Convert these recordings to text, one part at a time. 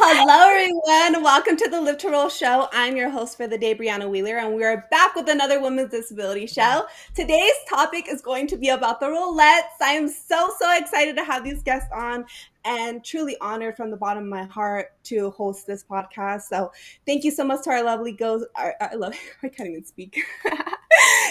Hello, everyone. Welcome to the Live to Roll show. I'm your host for the day, Brianna Wheeler, and we are back with another women's disability show. Today's topic is going to be about the Rollettes. I am so excited to have these guests on and truly honored from the bottom of my heart to host this podcast. So thank you so much to our lovely I can't even speak.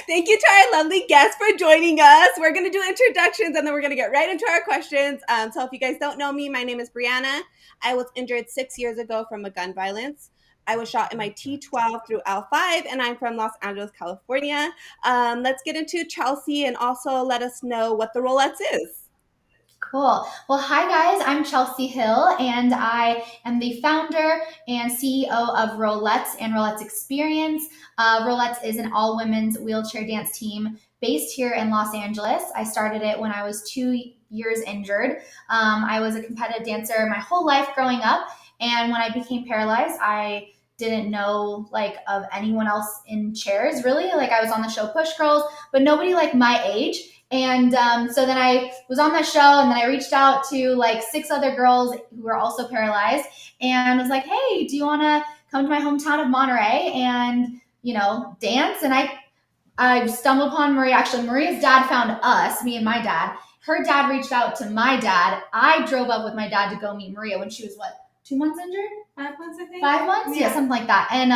Thank you to our lovely guests for joining us. We're going to do introductions and then we're going to get right into our questions. So if you guys don't know me, my name is Brianna. I was injured 6 years ago from a gun violence. I was shot in my T12 through L5, and I'm from Los Angeles, California. Let's get into Chelsie and also let us know what the Rollettes is. Cool. Well, hi guys, I'm Chelsie Hill and I am the founder and CEO of Rollettes and Rollettes Experience. Rollettes is an all women's wheelchair dance team based here in Los Angeles. I started it when I was 2 years injured. I was a competitive dancer my whole life growing up, and when I became paralyzed, I didn't know of anyone else in chairs really. I was on the show Push Girls, but nobody my age. And so then I was on that show, and then I reached out to 6 other girls who were also paralyzed and was like, hey, do you want to come to my hometown of Monterey and, dance? And I stumbled upon Maria. Actually, Maria's dad found us, me and my dad. Her dad reached out to my dad. I drove up with my dad to go meet Maria when she was, 2 months injured? 5 months, I think. 5 months? Yeah, something like that. And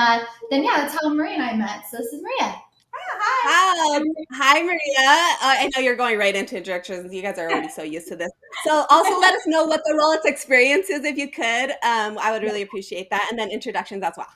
then, that's how Maria and I met. So this is Maria. Hi, Maria. I know you're going right into introductions. You guys are already so used to this. So also let us know what the Rollettes experience is if you could. I would really appreciate that. And then introductions as well.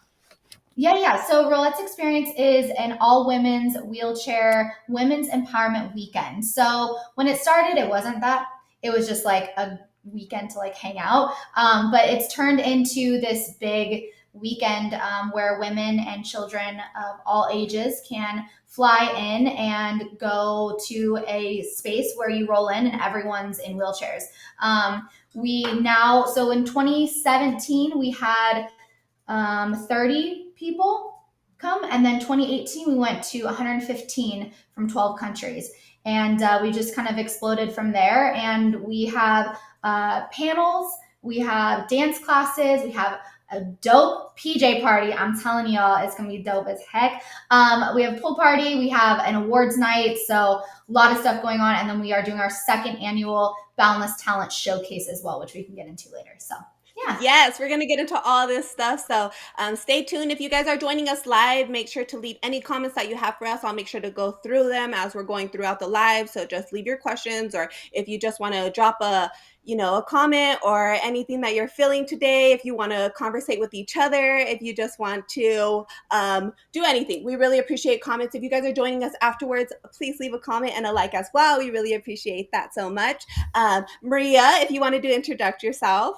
Yeah. So Rollettes Experience is an all-women's wheelchair women's empowerment weekend. So when it started, it wasn't that. It was just a weekend to hang out. But it's turned into this big weekend where women and children of all ages can fly in and go to a space where you roll in and everyone's in wheelchairs. So in 2017, we had 30 people come, and then 2018 we went to 115 from 12 countries, and we just kind of exploded from there. And we have panels, we have dance classes, we have a dope PJ party. I'm telling y'all, it's gonna be dope as heck. We have a pool party, we have an awards night, so a lot of stuff going on. And then we are doing our second annual Boundless Talent Showcase as well, which we can get into later. So yeah. Yes, we're going to get into all this stuff. So stay tuned. If you guys are joining us live, make sure to leave any comments that you have for us. I'll make sure to go through them as we're going throughout the live. So just leave your questions, or if you just want to drop a comment or anything that you're feeling today, if you want to conversate with each other, if you just want to do anything. We really appreciate comments. If you guys are joining us afterwards, please leave a comment and a like as well. We really appreciate that so much. Maria, if you wanted to introduce yourself.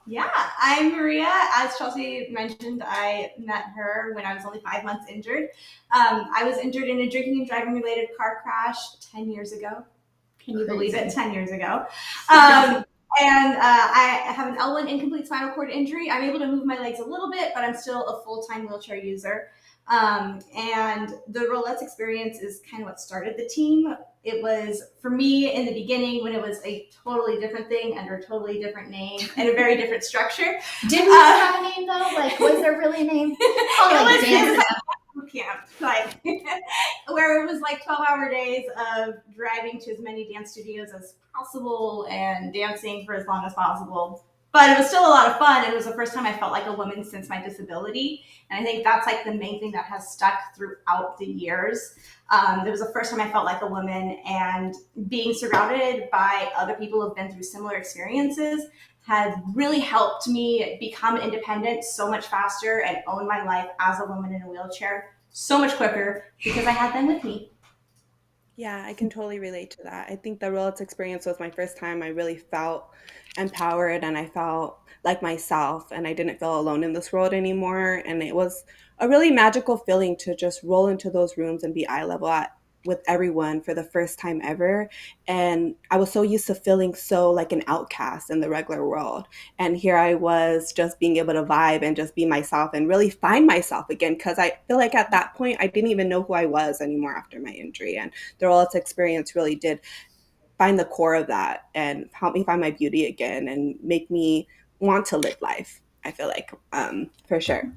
Yeah, I'm Maria. As Chelsie mentioned, I met her when I was only 5 months injured. I was injured in a drinking and driving related car crash 10 years ago. Can you believe it? 10 years ago. And I have an L1 incomplete spinal cord injury. I'm able to move my legs a little bit, but I'm still a full-time wheelchair user. And the Rollettes Experience is kind of what started the team. It was, for me, in the beginning, when it was a totally different thing under a totally different name and a very different structure. Did we have a name though? Was there really a name? Camp, where it was 12-hour days of driving to as many dance studios as possible and dancing for as long as possible. But it was still a lot of fun. It was the first time I felt like a woman since my disability. And I think that's the main thing that has stuck throughout the years. It was the first time I felt like a woman, and being surrounded by other people who've been through similar experiences has really helped me become independent so much faster and own my life as a woman in a wheelchair so much quicker because I had them with me. Yeah, I can totally relate to that. I think the Rollettes Experience was my first time I really felt empowered, and I felt like myself, and I didn't feel alone in this world anymore. And it was a really magical feeling to just roll into those rooms and be eye level with everyone for the first time ever. And I was so used to feeling so like an outcast in the regular world. And here I was just being able to vibe and just be myself and really find myself again. Because I feel like at that point, I didn't even know who I was anymore after my injury. And the Rollettes Experience really did find the core of that and help me find my beauty again and make me want to live life. I feel like, for sure.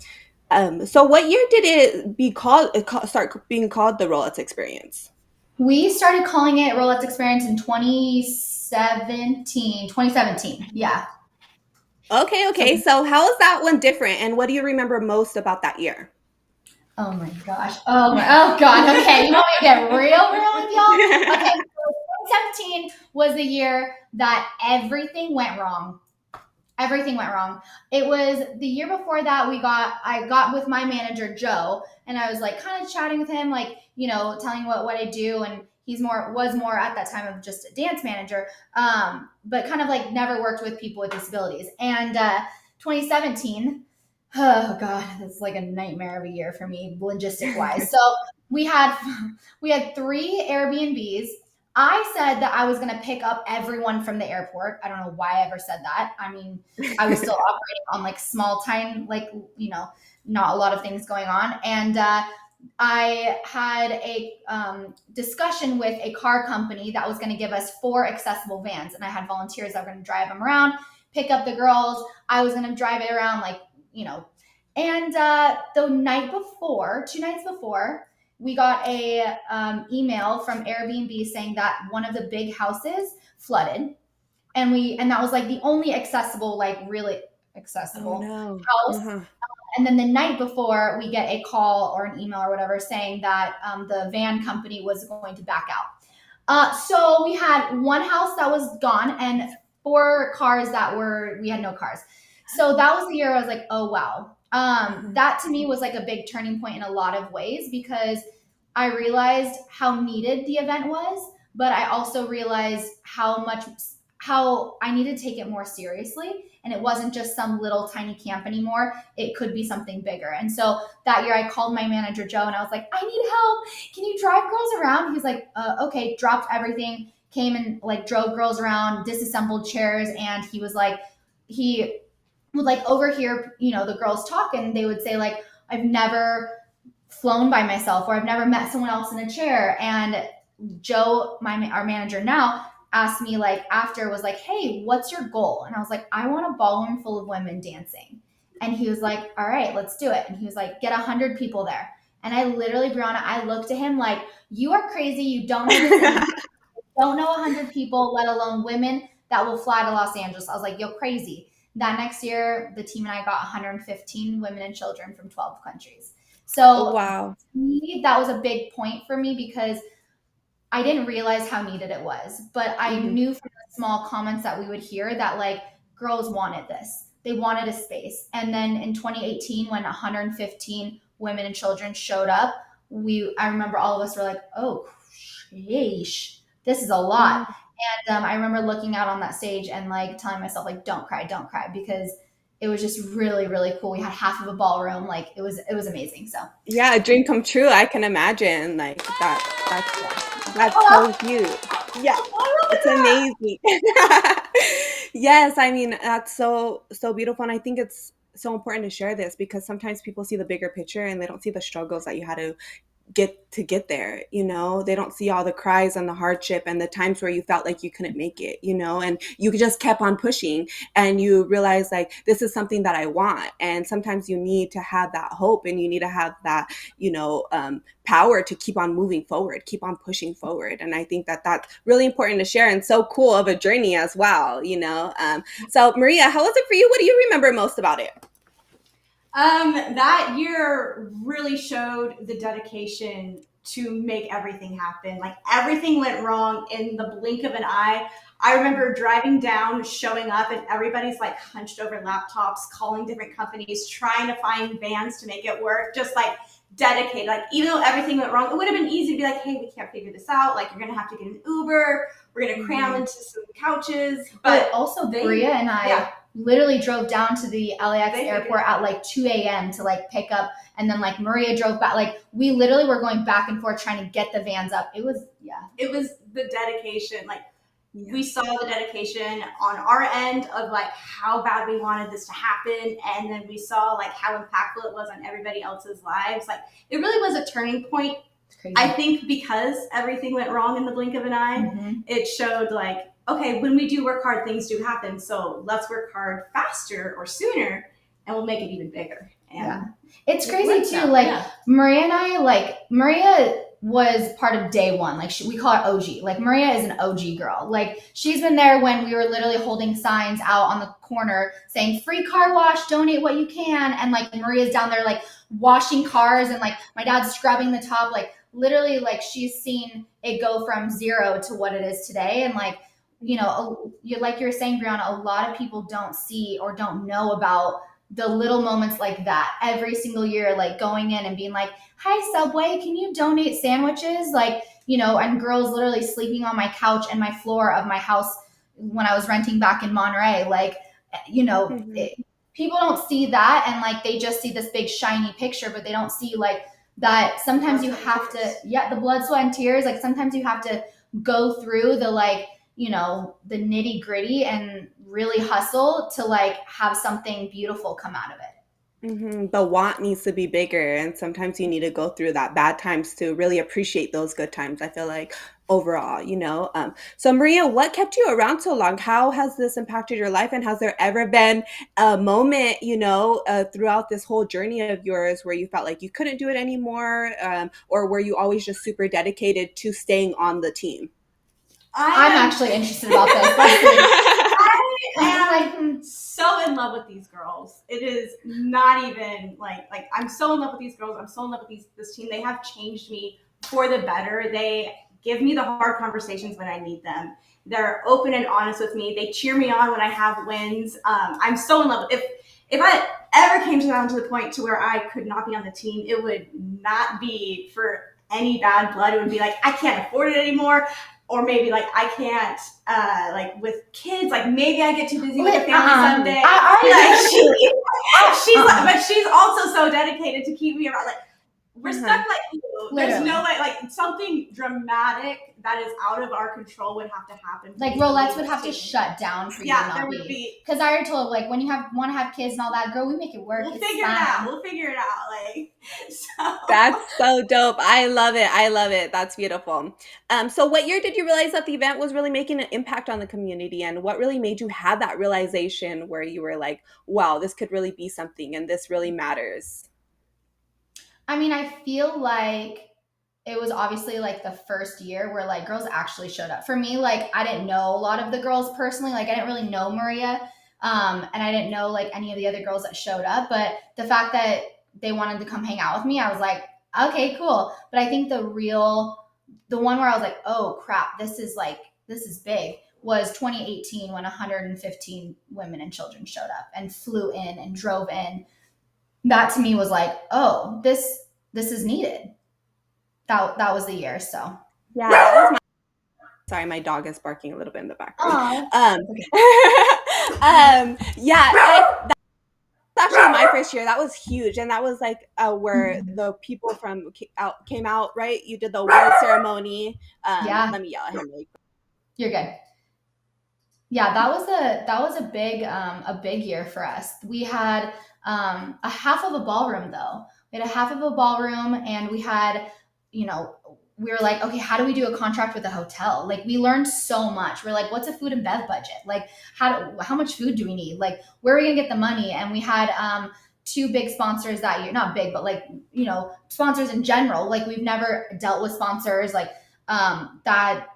So what year did it be called? Start being called the Rollettes Experience? We started calling it Rollettes Experience in 2017. 2017. Yeah. Okay, So, okay. So how is that one different, and what do you remember most about that year? oh my gosh. Oh God. Okay. You want me to get real with y'all? Okay. So 2017 was the year that everything went wrong. Everything went wrong. It was the year before that I got with my manager Joe, and I was like kind of chatting with him, like, telling what I do, and was more at that time of just a dance manager, but kind of like never worked with people with disabilities. And 2017, oh God, it's like a nightmare of a year for me logistic wise. So we had we had 3 Airbnbs. I said that I was going to pick up everyone from the airport. I don't know why I ever said that. I mean, I was still operating on like small time, like, not a lot of things going on. And I had a discussion with a car company that was going to give us 4 accessible vans. And I had volunteers that were going to drive them around, pick up the girls. I was going to drive it around, like, And the night before, 2 nights before, we got a email from Airbnb saying that one of the big houses flooded, and that was like the only accessible, like really Oh accessible no. house. Uh-huh. And then the night before, we get a call or an email or whatever saying that the van company was going to back out. So we had one house that was gone and 4 cars we had no cars. So that was the year I was like, oh wow. That to me was like a big turning point in a lot of ways, because I realized how needed the event was, but I also realized how I needed to take it more seriously. And it wasn't just some little tiny camp anymore. It could be something bigger. And so that year I called my manager, Joe, and I was like, I need help. Can you drive girls around? He's like, okay, dropped everything, came and like drove girls around, disassembled chairs. And he was like, he would like overhear, the girls talk, and they would say like, I've never flown by myself, or I've never met someone else in a chair. And Joe, our manager now, asked me like after, was like, hey, what's your goal? And I was like, I want a ballroom full of women dancing. And he was like, all right, let's do it. And he was like, get 100 people there. And I literally, Brianna, I looked at him like, you are crazy. You don't know this. Don't know 100 people, let alone women that will fly to Los Angeles. I was like, you're crazy. That next year, the team and I got 115 women and children from 12 countries. So Wow. to me, that was a big point for me, because I didn't realize how needed it was. But I knew from the small comments that we would hear that like girls wanted this. They wanted a space. And then in 2018, when 115 women and children showed up, I remember all of us were like, oh, sheesh, this is a lot. And I remember looking out on that stage and like telling myself like, don't cry, because it was just really, really cool. We had half of a ballroom. Like it was amazing. So Yeah, a dream come true. I can imagine like that. That's oh, so cute. Yeah, look at it's that. amazing. Yes, I mean that's so beautiful, and I think it's so important to share this because sometimes people see the bigger picture and they don't see the struggles that you had to get there. They don't see all the cries and the hardship and the times where you felt like you couldn't make it, and you just kept on pushing, and you realize like this is something that I want. And sometimes you need to have that hope, and you need to have that power to keep on moving forward, keep on pushing forward. And I think that that's really important to share, and so cool of a journey as well. So Maria, how was it for you? What do you remember most about it? That year really showed the dedication to make everything happen. Like everything went wrong in the blink of an eye. I remember driving down, showing up, and everybody's like hunched over laptops, calling different companies, trying to find vans to make it work, just like dedicated. Like even though everything went wrong, it would have been easy to be like, hey, we can't figure this out. Like you're gonna have to get an Uber. We're gonna cram into some couches. But also Bria and I literally drove down to the LAX airport at like 2 a.m. to like pick up, and then like Maria drove back. Like we literally were going back and forth trying to get the vans up. It was the dedication. Like we saw the dedication on our end of like how bad we wanted this to happen, and then we saw like how impactful it was on everybody else's lives. Like it really was a turning point crazy. I think because everything went wrong in the blink of an eye, it showed like, okay, when we do work hard, things do happen. So let's work hard faster or sooner, and we'll make it even bigger. And it's crazy too. Like Maria and I, like Maria was part of day one. Like we call her OG. Like Maria is an OG girl. Like she's been there when we were literally holding signs out on the corner saying free car wash, donate what you can. And like Maria's down there like washing cars, and like my dad's scrubbing the top. Like literally, like she's seen it go from zero to what it is today. And like, you know, like you were saying, Brianna, a lot of people don't see or don't know about the little moments like that every single year, like going in and being like, hi, Subway, can you donate sandwiches? Like, you know, and girls literally sleeping on my couch and my floor of my house when I was renting back in Monterey. Like, you know, people don't see that, and like they just see this big shiny picture, but they don't see like that sometimes you have to, the blood, sweat, and tears. Like sometimes you have to go through the like, you know, the nitty gritty and really hustle to like have something beautiful come out of it. The want needs to be bigger, and sometimes you need to go through that bad times to really appreciate those good times, I feel like, overall, you know. So Maria, what kept you around so long? How has this impacted your life, and has there ever been a moment, you know, throughout this whole journey of yours where you felt like you couldn't do it anymore, or were you always just super dedicated to staying on the team? I'm actually interested about this. I am so in love with these girls. It is not even like I'm so in love with these girls. I'm so in love with this team. They have changed me for the better. They give me the hard conversations when I need them. They're open and honest with me. They cheer me on when I have wins. I'm so in love. If I ever came down to the point to where I could not be on the team, it would not be for any bad blood. It would be like, I can't afford it anymore. Or maybe like I can't, like with kids, like maybe I get too busy with the family someday. But she's also so dedicated to keep me around. Like we're stuck like you. There's no way, like something dramatic that is out of our control would have to happen. Like Rollettes would have to shut down for you to not be. Because I already told, like when you want to have kids and all that, girl, we make it work. We'll figure it out. Like so. That's so dope. I love it. That's beautiful. So what year did you realize that the event was really making an impact on the community, and what really made you have that realization where you were like, wow, this could really be something and this really matters? I mean, I feel like it was obviously like the first year where like girls actually showed up. For me, like I didn't know a lot of the girls personally. Like I didn't really know Maria, and I didn't know like any of the other girls that showed up. But the fact that they wanted to come hang out with me, I was like, okay, cool. But I think the one where I was like, oh crap, this is big, was 2018 when 115 women and children showed up and flew in and drove in. That to me was like, oh, this is needed. That was the year. So yeah. Sorry, my dog is barking a little bit in the background. That's actually my first year. That was huge, and that was like where the people came out. Right, you did the award ceremony. Let me yell at him really quick. You're good. Yeah, that was a big year for us. We had a half of a ballroom though. We had a half of a ballroom, and we had, you know, we were like, okay, how do we do a contract with a hotel? Like we learned so much. We're like, what's a food and bev budget? Like how much food do we need? Like where are we gonna get the money? And we had two big sponsors that year, not big, but like, you know, sponsors in general. Like we've never dealt with sponsors like that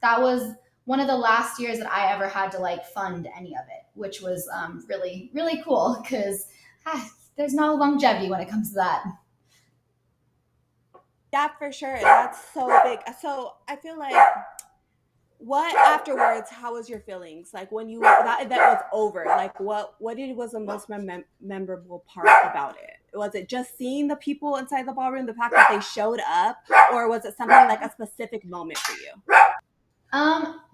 was one of the last years that I ever had to like fund any of it, which was really, really cool because there's no longevity when it comes to that. Yeah, for sure. That's so big. So I feel like, what afterwards, how was your feelings? Like when that event was over, like what was the most memorable part about it? Was it just seeing the people inside the ballroom, the fact that they showed up, or was it something like a specific moment for you?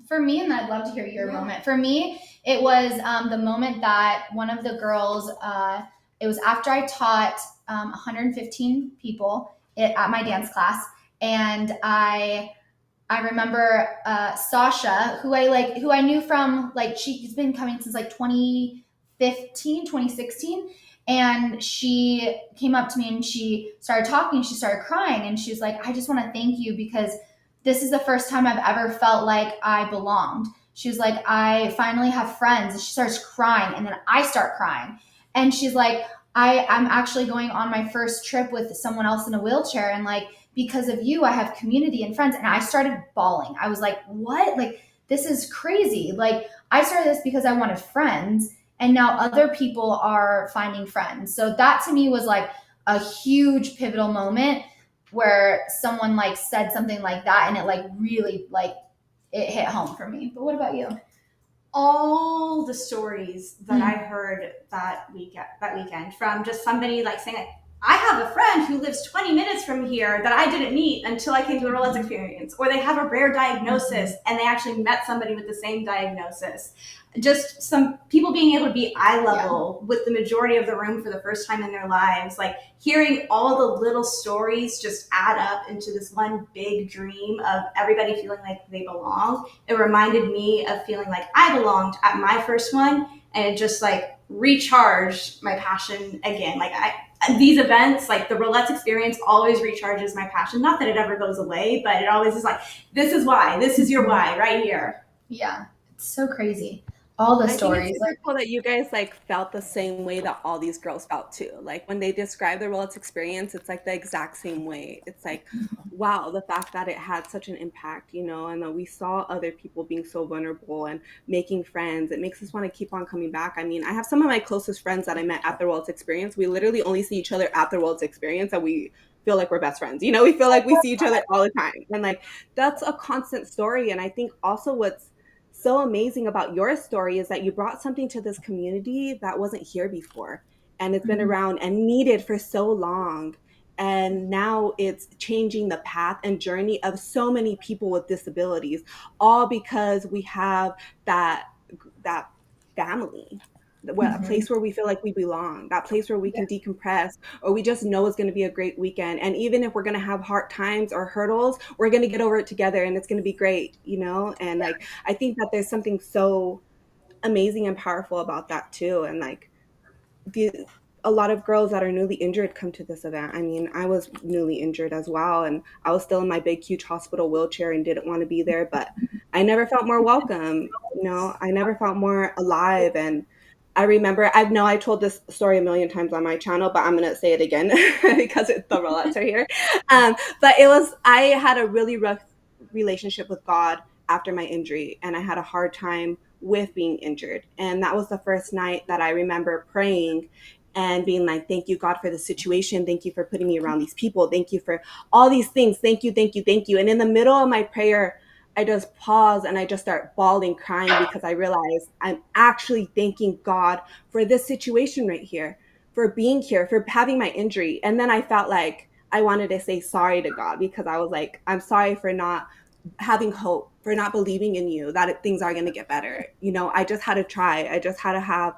For me, and I'd love to hear your moment. For me, it was the moment that one of the girls, it was after I taught 115 people at my dance class, and I remember Sasha, who I knew from like she's been coming since like 2015, 2016, And she came up to me and she started talking. She started crying and she was like, I just want to thank you because this is the first time I've ever felt like I belonged. She was like, I finally have friends. And she starts crying and then I start crying. And she's like, I'm actually going on my first trip with someone else in a wheelchair. And like, because of you, I have community and friends. And I started bawling. I was like, what? Like, this is crazy. Like, I started this because I wanted friends. And now other people are finding friends. So that to me was like a huge pivotal moment where someone like said something like that and it like really like it hit home for me. But what about you? All the stories that I heard that weekend from just somebody like saying, like, I have a friend who lives 20 minutes from here that I didn't meet until I came to a Rollettes experience, or they have a rare diagnosis and they actually met somebody with the same diagnosis. Just some people being able to be eye level with the majority of the room for the first time in their lives, like hearing all the little stories just add up into this one big dream of everybody feeling like they belong. It reminded me of feeling like I belonged at my first one, and it just like recharged my passion again. Like these events, like the Rollettes experience, always recharges my passion. Not that it ever goes away, but it always is like, this is why. This is your why right here. Yeah, it's so crazy. All the I think stories. it's super cool that you guys like felt the same way that all these girls felt too. Like when they describe the Rollettes experience, it's like the exact same way. It's like, wow, the fact that it had such an impact, you know, and that we saw other people being so vulnerable and making friends. It makes us want to keep on coming back. I mean, I have some of my closest friends that I met at the Rollettes experience. We literally only see each other at the Rollettes experience, and we feel like we're best friends. You know, we feel like we see each other all the time, and like that's a constant story. And I think also what's so amazing about your story is that you brought something to this community that wasn't here before, and it's been around and needed for so long, and now it's changing the path and journey of so many people with disabilities, all because we have that family, a place where we feel like we belong, that place where we can decompress, or we just know it's going to be a great weekend. And even if we're going to have hard times or hurdles, we're going to get over it together and it's going to be great, you know? And like, I think that there's something so amazing and powerful about that too. And like, the, a lot of girls that are newly injured come to this event. I mean, I was newly injured as well, and I was still in my big, huge hospital wheelchair and didn't want to be there, but I never felt more welcome. You know, I never felt more alive. And I remember, I told this story a million times on my channel, but I'm going to say it again because the Rollettes are here. But I had a really rough relationship with God after my injury, and I had a hard time with being injured. And that was the first night that I remember praying and being like, thank you, God, for the situation. Thank you for putting me around these people. Thank you for all these things. Thank you, thank you, thank you. And in the middle of my prayer, I just pause and I just start bawling, crying, because I realize I'm actually thanking God for this situation right here, for being here, for having my injury. And then I felt like I wanted to say sorry to God, because I was like, I'm sorry for not having hope, for not believing in you, that things are going to get better. You know, I just had to try. I just had to have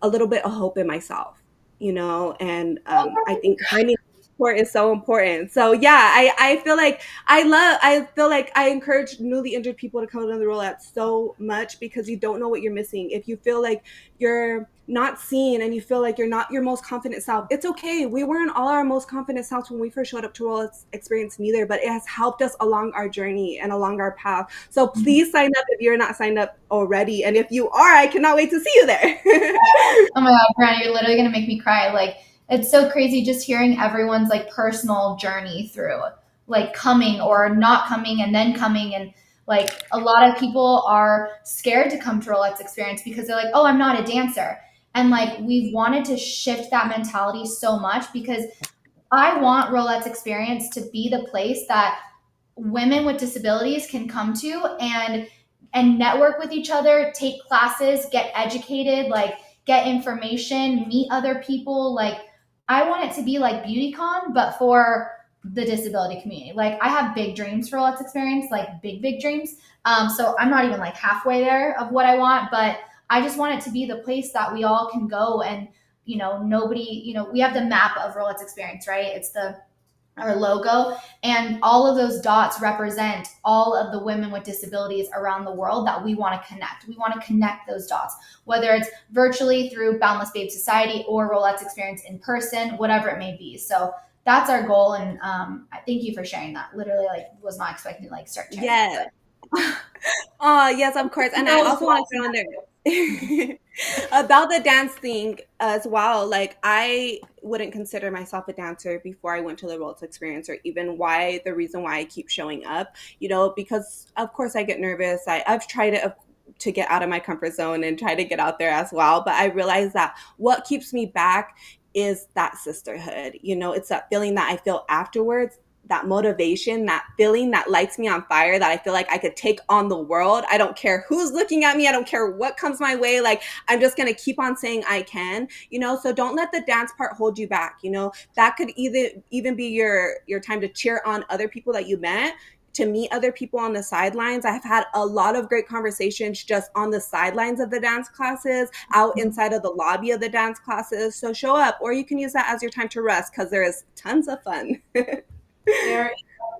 a little bit of hope in myself, you know, and I think finding support is so important. So yeah, I feel like I encourage newly injured people to come to the Rollettes so much, because you don't know what you're missing. If you feel like you're not seen and you feel like you're not your most confident self, it's okay. We weren't all our most confident selves when we first showed up to Rollettes experience neither, but it has helped us along our journey and along our path. So please sign up if you're not signed up already. And if you are, I cannot wait to see you there. Oh my God, Brianna, you're literally gonna make me cry. Like, it's so crazy just hearing everyone's like personal journey through like coming or not coming and then coming. And like a lot of people are scared to come to Rollettes experience because they're like, oh, I'm not a dancer. And like we've wanted to shift that mentality so much, because I want Rollettes experience to be the place that women with disabilities can come to and network with each other, take classes, get educated, like get information, meet other people. Like I want it to be like BeautyCon, but for the disability community. Like I have big dreams for Let's Experience, like big dreams. So I'm not even like halfway there of what I want, but I just want it to be the place that we all can go and, nobody, we have the map of Rollettes Experience, right? It's the our logo, and all of those dots represent all of the women with disabilities around the world that we want to connect. We want to connect those dots, whether it's virtually through Boundless Babe Society or Rollettes experience in person, whatever it may be. So that's our goal, and I thank you for sharing that. Literally, like, was not expecting to like start sharing Yes. that. Oh, yes, of course. And I also want to throw in there about the dance thing as well. Like, I wouldn't consider myself a dancer before I went to the Rollettes experience, or even the reason why I keep showing up, because of course I get nervous. I've tried to get out of my comfort zone and try to get out there as well. But I realize that what keeps me back is that sisterhood. It's that feeling that I feel afterwards, that motivation, that feeling that lights me on fire, that I feel like I could take on the world. I don't care who's looking at me. I don't care what comes my way. Like, I'm just going to keep on saying I can, so don't let the dance part hold you back. That could even be your time to cheer on other people that you met, to meet other people on the sidelines. I've had a lot of great conversations just on the sidelines of the dance classes, out inside of the lobby of the dance classes. So show up, or you can use that as your time to rest, because there is tons of fun. Very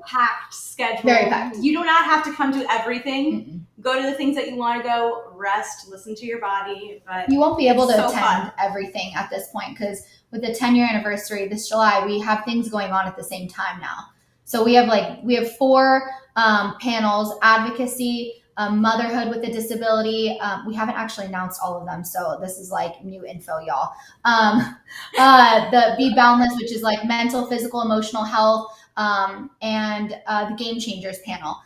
packed schedule. Very packed. You do not have to come to everything. Go to the things that you want to go, rest, listen to your body. But you won't be able to attend fun. everything at this point, because with the 10-year anniversary this July, we have things going on at the same time now. So we have 4 panels: advocacy, motherhood with a disability. We haven't actually announced all of them, so this is like new info, y'all. The Be Boundless, which is like mental, physical, emotional health, and the Game Changers panel.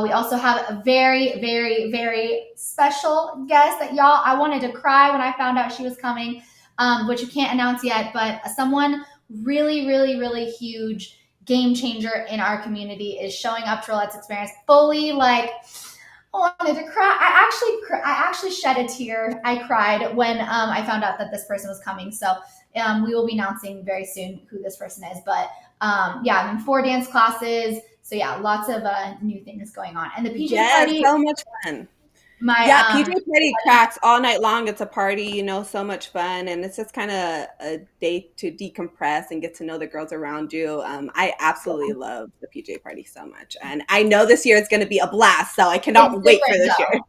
We also have a very, very, very special guest that I wanted to cry when I found out she was coming, which you can't announce yet, but someone really, really, really huge, game changer in our community is showing up to Rollettes experience fully. Like, I wanted to cry. I actually shed a tear. I cried when I found out that this person was coming. So we will be announcing very soon who this person is. But yeah, 4 dance classes. So yeah, lots of new things going on. And the PJ party, so much fun. PJ party cracks all night long. It's a party, so much fun, and it's just kind of a day to decompress and get to know the girls around you. I absolutely love the PJ party so much, and I know this year is going to be a blast. So I cannot wait for this year.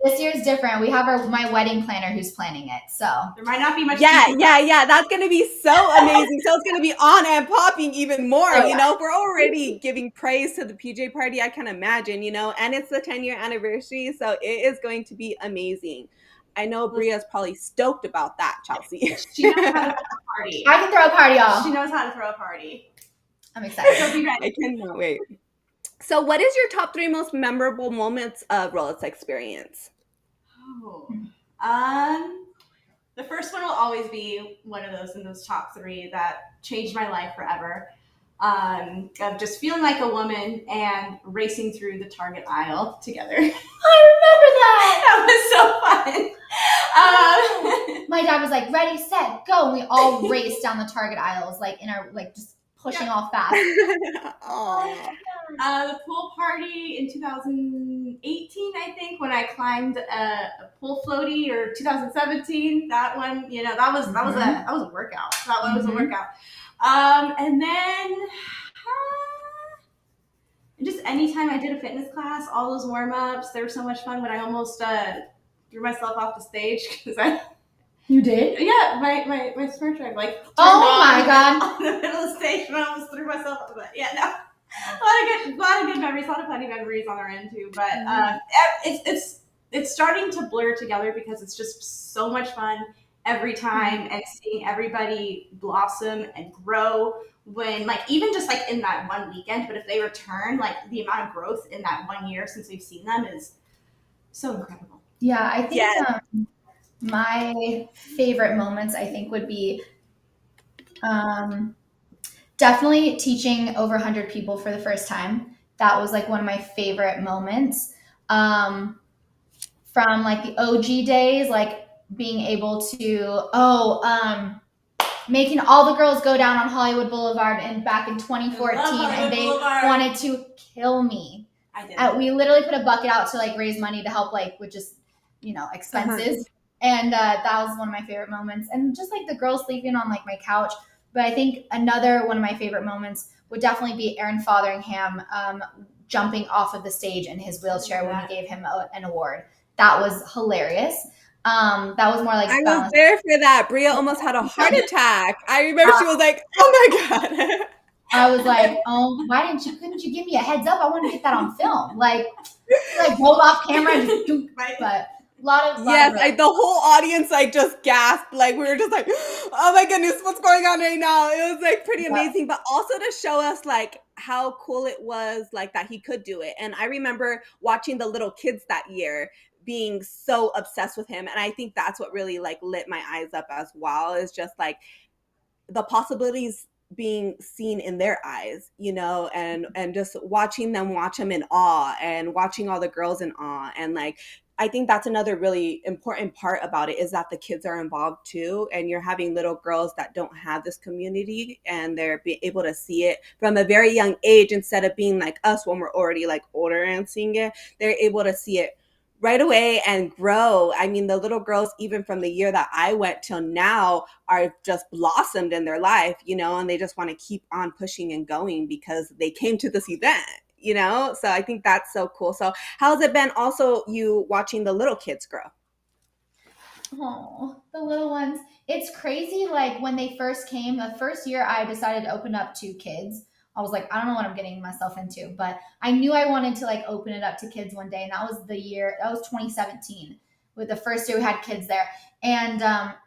This year's different. We have my wedding planner who's planning it, so there might not be much. Yeah. That's going to be so amazing. So it's going to be on and popping even more. If we're already giving praise to the PJ party, I can imagine. And it's the 10-year anniversary, so it is going to be amazing. I know Bria's probably stoked about that, Chelsie. She knows how to throw a party. I can throw a party, y'all. She knows how to throw a party. I'm excited. So be ready. I cannot wait. So what is your top 3 most memorable moments of Rollettes experience? The first one will always be one of those in those top 3 that changed my life forever. Of just feeling like a woman and racing through the Target aisle together. I remember that. That was so fun. My dad was like, "Ready, set, go," and we all raced down the Target aisles, like in our just pushing all fast. The pool party in 2018, I think, when I climbed a pool floaty, or 2017. That one, that was a workout. That one was a workout. And then just anytime I did a fitness class, all those warm-ups, they were so much fun. When I almost threw myself off the stage because You did? Yeah, my smart drive, like, oh my god, on the middle of the stage, and I almost threw myself off. But yeah, no, a lot of good memories, a lot of funny memories on our end too. But it's starting to blur together, because it's just so much fun every time, and seeing everybody blossom and grow. When, like, even just like in that one weekend, but if they return, like, the amount of growth in that 1 year since we've seen them is so incredible. Yeah, I think my favorite moments, I think, would be definitely teaching over 100 people for the first time. That was like one of my favorite moments. From like the OG days, like being able to, making all the girls go down on Hollywood Boulevard and back in 2014, and they wanted to kill me. I did. We literally put a bucket out to like raise money to help, like, with just, expenses. And that was one of my favorite moments. And just like the girls sleeping on like my couch, But I think another one of my favorite moments would definitely be Aaron Fotheringham jumping off of the stage in his wheelchair when we gave him an award. That was hilarious. That was more I like was balance. there for that. Bria almost had a heart attack. I remember she was like, "Oh my god." I was like, oh, couldn't you give me a heads up? I want to get that on film. Like rolled off camera and just do, but a lot of Yes, really, the whole audience like just gasped. Like we were just like, "Oh my goodness, what's going on right now?" It was like pretty yeah. amazing, but also to show us like how cool it was, like that he could do it. And I remember watching the little kids that year being so obsessed with him, and I think that's what really like lit my eyes up as well. Is just like the possibilities being seen in their eyes, you know, and just watching them watch him in awe and watching all the girls in awe. And like I think that's another really important part about it, is that the kids are involved too, and you're having little girls that don't have this community, and they're able to see it from a very young age, instead of being like us when we're already like older and seeing it. They're able to see it right away and grow. I mean, the little girls, even from the year that I went till now, are just blossomed in their life, you know, and they just want to keep on pushing and going because they came to this event, you know? So I think that's so cool. So how's it been also you watching the little kids grow? Oh, the little ones. It's crazy. Like when they first came, the first year I decided to open up to kids. I was like, I don't know what I'm getting myself into, but I knew I wanted to like open it up to kids one day. And that was that was 2017 with the first year we had kids there. And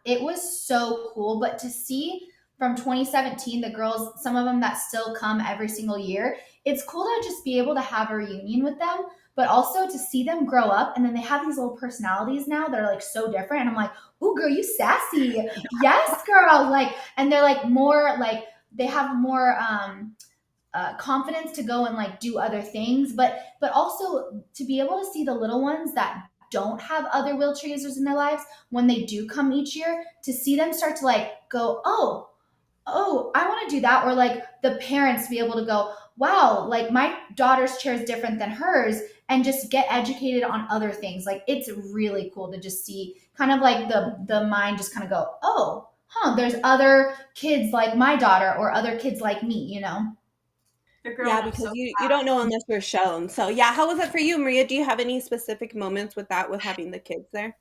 it was so cool. But to see from 2017, the girls, some of them that still come every single year, it's cool to just be able to have a reunion with them, but also to see them grow up, and then they have these little personalities now that are like so different. And I'm like, ooh, girl, you sassy. Yes, girl. Like, and they're like more like, they have more confidence to go and like do other things, but also to be able to see the little ones that don't have other wheelchair users in their lives, when they do come each year, to see them start to like go, oh, I want to do that. Or like the parents be able to go, wow, like my daughter's chair is different than hers, and just get educated on other things. Like it's really cool to just see kind of like the mind just kind of go, oh, huh, there's other kids like my daughter or other kids like me, you know? They're Yeah, growing up because so you don't fast. know unless you're shown. So yeah, how was it for you, Maria? Do you have any specific moments with that, with having the kids there?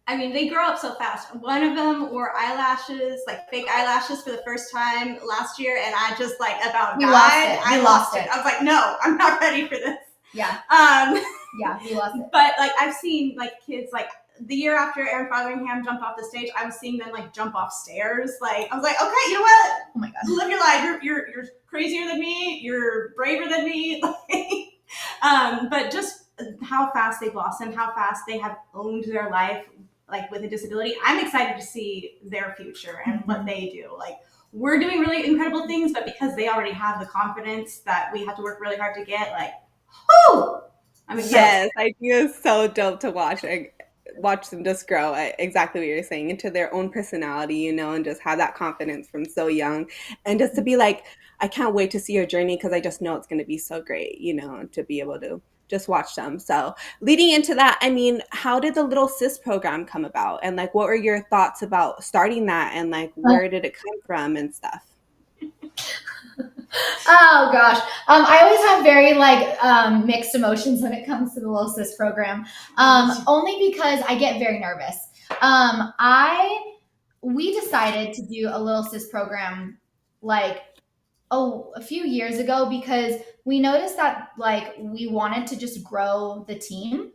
I mean, they grow up so fast. One of them wore eyelashes, like fake eyelashes, for the first time last year, and I just like about We lost died. it. I We lost lost it. it. I was like, no, I'm not ready for this. Yeah. Um, Yeah. We lost it. but like I've seen like kids like the year after Aaron Fotheringham jumped off the stage, I was seeing them like jump off stairs. Like I was like, okay, you know what? Oh my God. Live your life. You're crazier than me. You're braver than me. But just how fast they blossom, how fast they have owned their life, like with a disability. I'm excited to see their future and what they do. Like we're doing really incredible things, but because they already have the confidence that we have to work really hard to get, like, whoo! I'm excited. Yes, I think it's so dope to watch. Watch them just grow. Exactly what you're saying, into their own personality, you know, and just have that confidence from so young, and just to be like, I can't wait to see your journey, because I just know it's going to be so great, you know, to be able to just watch them. So leading into that, I mean, how did the Little Sis program come about, and like, what were your thoughts about starting that, and like, where did it come from and stuff? Oh gosh. I always have very like mixed emotions when it comes to the Little Sis program. Only because I get very nervous. I We decided to do a Little Sis program like a few years ago, because we noticed that like we wanted to just grow the team.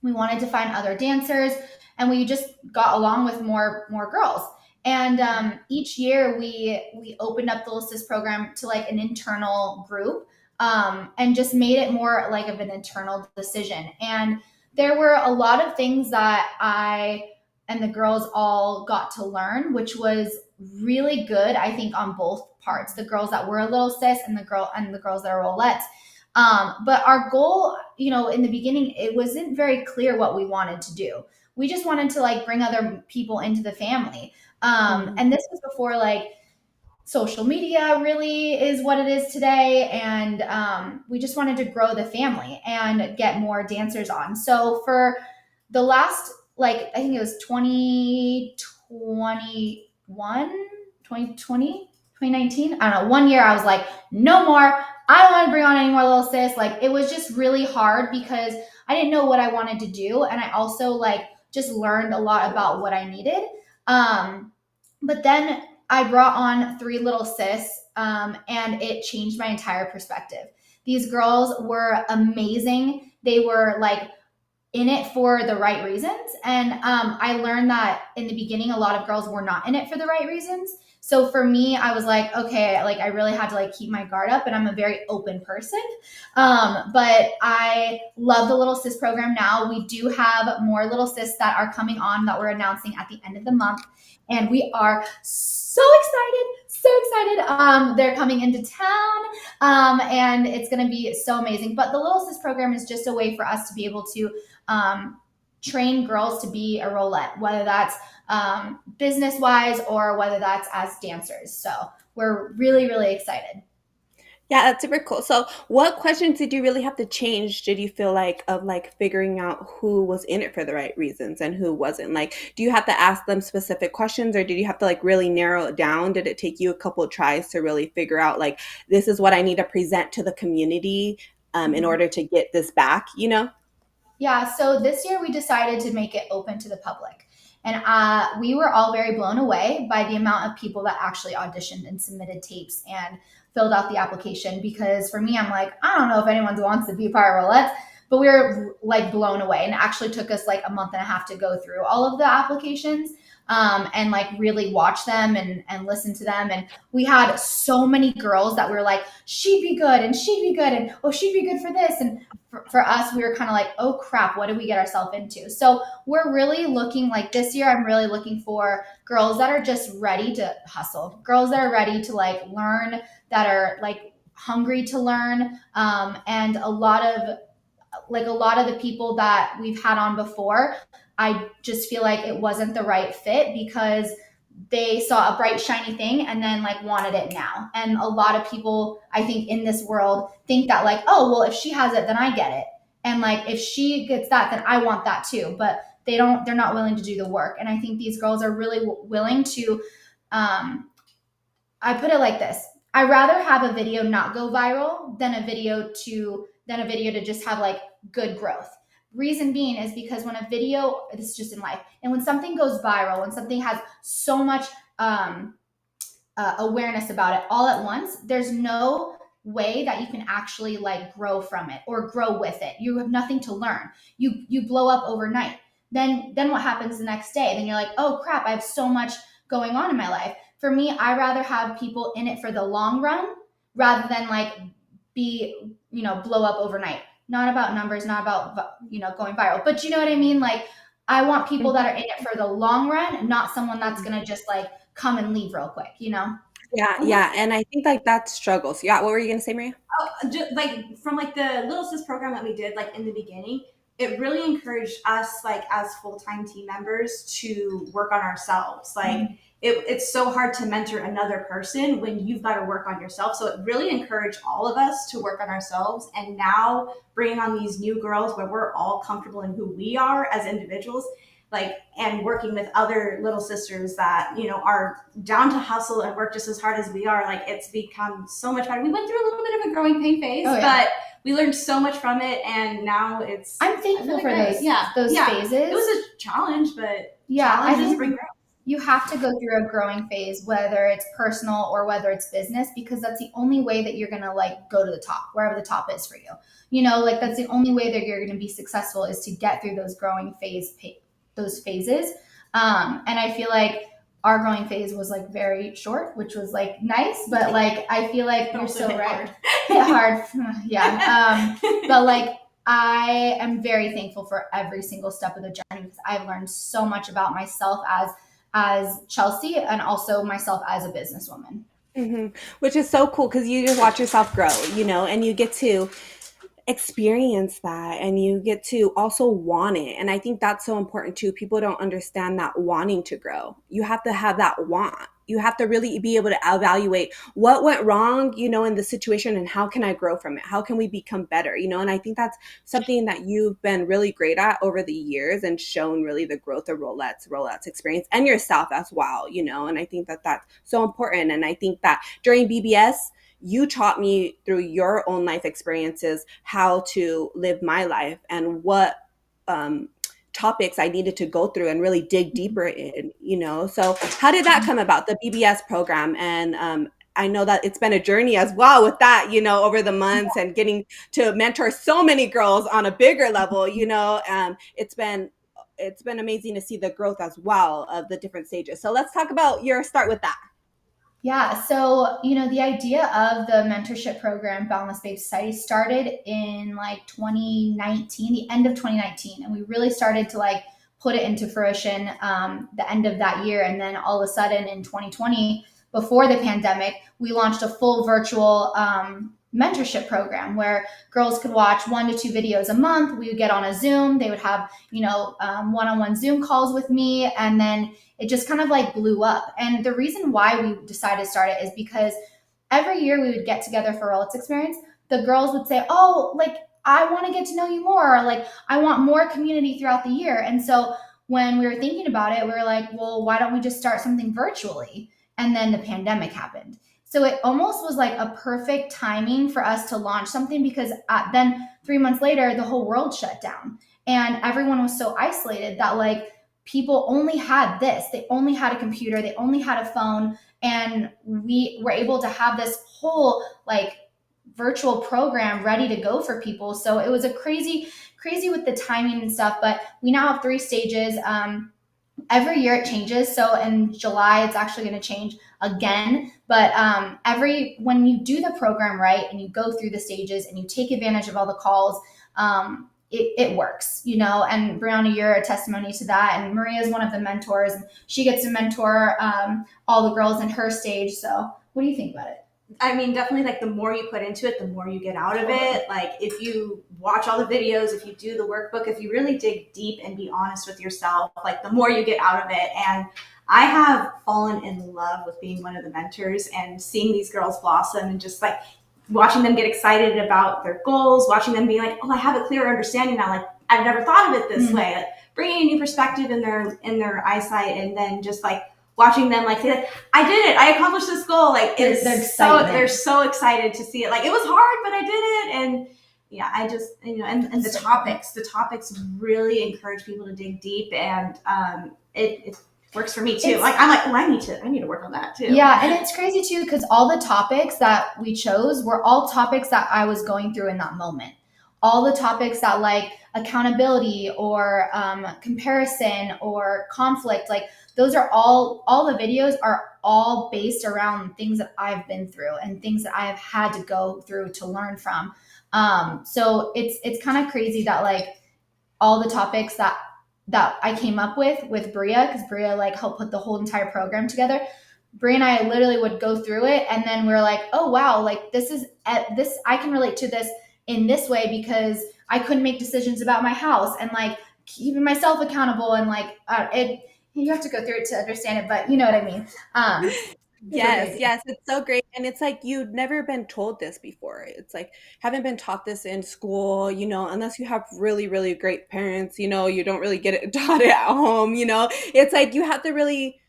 We wanted to find other dancers, and we just got along with more girls. And each year we opened up the Listis program to like an internal group, and just made it more like of an internal decision. And there were a lot of things that I and the girls all got to learn, which was really good, I think, on both parts. The girls that were a little sis, and the girls that are rollettes. But our goal, you know, in the beginning, it wasn't very clear what we wanted to do. We just wanted to like bring other people into the family. And this was before like social media really is what it is today. And we just wanted to grow the family and get more dancers on. So for the last, like, I think it was 2021, 2020, 2019. I don't know. One year I was like, no more. I don't want to bring on any more little sis. Like it was just really hard because I didn't know what I wanted to do. And I also like just learned a lot about what I needed. But then I brought on three little sis, and it changed my entire perspective. These girls were amazing. They were like in it for the right reasons. And I learned that in the beginning, a lot of girls were not in it for the right reasons. So for me, I was like, okay, like I really had to like keep my guard up, and I'm a very open person. But I love the Little Sis program now. We do have more Little Sis that are coming on that we're announcing at the end of the month. And we are so excited, so excited. They're coming into town, and it's going to be so amazing. But the Little Sis program is just a way for us to be able to train girls to be a rollette, whether that's business wise or whether that's as dancers. So we're really, really excited. Yeah, that's super cool. So, what questions did you really have to change, did you feel like, of like figuring out who was in it for the right reasons and who wasn't? Like, do you have to ask them specific questions, or did you have to like really narrow it down? Did it take you a couple of tries to really figure out like this is what I need to present to the community in Mhm. order to get this back, you know? Yeah, so this year we decided to make it open to the public. And we were all very blown away by the amount of people that actually auditioned and submitted tapes and filled out the application. Because for me, I'm like, I don't know if anyone wants to be part of Roulette, but we were like blown away. And it actually took us like a month and a half to go through all of the applications, and like really watch them and listen to them. And we had so many girls that were like, she'd be good and she'd be good and oh, she'd be good for this. And for us, we were kind of like, oh crap, what did we get ourselves into? So we're really looking like this year, I'm really looking for girls that are just ready to hustle, girls that are ready to like learn, that are like hungry to learn. And a lot of the people that we've had on before, I just feel like it wasn't the right fit because they saw a bright shiny thing and then like wanted it now. And a lot of people I think in this world think that like, oh well, if she has it then I get it, and like if she gets that then I want that too. But they're not willing to do the work. And I think these girls are really willing to, I put it like this: I rather have a video not go viral than a video to just have like good growth. Reason being is because when a video, this is just in life, and when something goes viral, when something has so much awareness about it all at once, there's no way that you can actually like grow from it or grow with it. You have nothing to learn. You blow up overnight. Then what happens the next day? Then you're like, oh crap, I have so much going on in my life. For me, I rather have people in it for the long run rather than like be, blow up overnight. Not about numbers, not about, going viral. But you know what I mean? Like, I want people that are in it for the long run, not someone that's going to just like come and leave real quick, you know? Yeah, yeah. And I think like that struggles. Yeah, what were you gonna say, Maria? Just, like from like the Little Sis program that we did like in the beginning, it really encouraged us like as full-time team members to work on ourselves. Like Mhm. it's so hard to mentor another person when you've got to work on yourself. So it really encouraged all of us to work on ourselves. And now bringing on these new girls where we're all comfortable in who we are as individuals, like, and working with other little sisters that are down to hustle and work just as hard as we are, like it's become so much better. We went through a little bit of a growing pain phase, Oh, yeah. but we learned so much from it, and now it's I'm thankful really for great. those Yeah, phases. it was a challenge, but Yeah, I challenges think bring growth. you have to go through a growing phase, whether it's personal or whether it's business, because that's the only way that you're gonna like go to the top, wherever the top is for you. Like that's the only way that you're gonna be successful is to get through those those phases. And I feel like our growing phase was like very short, which was like nice, but like I feel like you're Also so hit right. hard. Hit hard, yeah. But like I am very thankful for every single step of the journey because I've learned so much about myself as Chelsie and also myself as a businesswoman. Which is so cool because you just watch yourself grow, and you get to experience that and you get to also want it. And I think that's so important too. People don't understand that wanting to grow. You have to have that want. you have to really be able to evaluate what went wrong, in the situation, and how can I grow from it? How can we become better? And I think that's something that you've been really great at over the years and shown really the growth of Rollettes experience and yourself as well, and I think that that's so important. And I think that during BBS, you taught me through your own life experiences how to live my life and what um, topics I needed to go through and really dig deeper in. So how did that come about, the BBS program? And I know that it's been a journey as well with that, over the months and getting to mentor so many girls on a bigger level, it's been amazing to see the growth as well of the different stages. So let's talk about your start with that. Yeah, so the idea of the mentorship program, Boundless Babe Society, started in like 2019, the end of 2019, and we really started to like put it into fruition the end of that year. And then all of a sudden in 2020, before the pandemic, we launched a full virtual mentorship program where girls could watch 1 to 2 videos a month. We would get on a Zoom. They would have one-on-one Zoom calls with me, and then it just kind of like blew up. And the reason why we decided to start it is because every year we would get together for Rollettes experience. The girls would say, oh, like, I want to get to know you more, or like, I want more community throughout the year. And so when we were thinking about it, we were like, well, why don't we just start something virtually? And then the pandemic happened. So it almost was like a perfect timing for us to launch something, because then 3 months later, the whole world shut down and everyone was so isolated that like people only had this. They only had a computer, they only had a phone, and we were able to have this whole like virtual program ready to go for people. So it was a crazy with the timing and stuff, but we now have 3 stages. Every year it changes. So in July, it's actually going to change again. But when you do the program right and you go through the stages and you take advantage of all the calls, it works, and Brianna, you're a testimony to that. And Maria is one of the mentors, and she gets to mentor all the girls in her stage. So what do you think about it? I mean, definitely, like, the more you put into it, the more you get out of it. Like, if you watch all the videos, if you do the workbook, if you really dig deep and be honest with yourself, like, the more you get out of it. And I have fallen in love with being one of the mentors and seeing these girls blossom, and just like watching them get excited about their goals, watching them be like, oh, I have a clearer understanding now. Like, I've never thought of it this way. Like, bringing a new perspective in their eyesight, and then just like watching them like say, like, I did it, I accomplished this goal. Like, they're so excited to see it. Like, it was hard, but I did it. And yeah, I just, and the topics really encourage people to dig deep, and it works for me too. Like, I'm like, oh, I need to work on that too. Yeah, and it's crazy too, because all the topics that we chose were all topics that I was going through in that moment. All the topics that like accountability or comparison or conflict, like those are all the videos are all based around things that I've been through and things that I have had to go through to learn from. So it's kind of crazy that like all the topics that I came up with Bria, because Bria like helped put the whole entire program together. Bria and I literally would go through it, and then we're like, oh wow, like this I can relate to this in this way, because I couldn't make decisions about my house, and like keeping myself accountable, and like you have to go through it to understand it, but you know what I mean. Yes, it's so great. And it's like you'd never been told this before. It's like haven't been taught this in school, unless you have really, really great parents, you don't really get it taught at home. It's like you have to really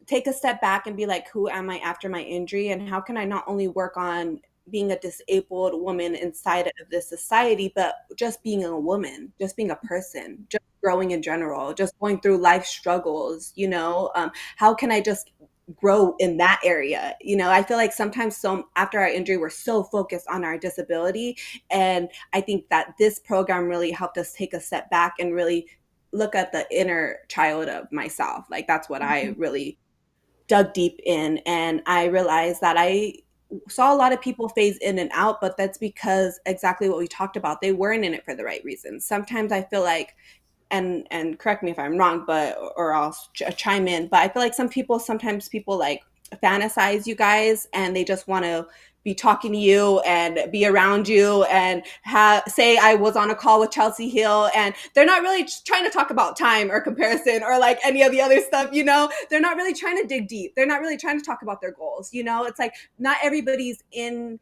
take a step back and be like, who am I after my injury? And how can I not only work on being a disabled woman inside of this society, but just being a woman, just being a person, just growing in general, just going through life struggles, how can I just grow in that area? I feel like sometimes after our injury, we're so focused on our disability. And I think that this program really helped us take a step back and really look at the inner child of myself. Like that's what I really dug deep in. And I realized that I saw a lot of people phase in and out, but that's because exactly what we talked about. They weren't in it for the right reasons. Sometimes I feel like, and correct me if I'm wrong, but or I'll chime in. But I feel like sometimes people like fantasize you guys, and they just want to be talking to you and be around you and say I was on a call with Chelsie Hill, and they're not really trying to talk about time or comparison or like any of the other stuff, they're not really trying to dig deep. They're not really trying to talk about their goals. It's like not everybody's in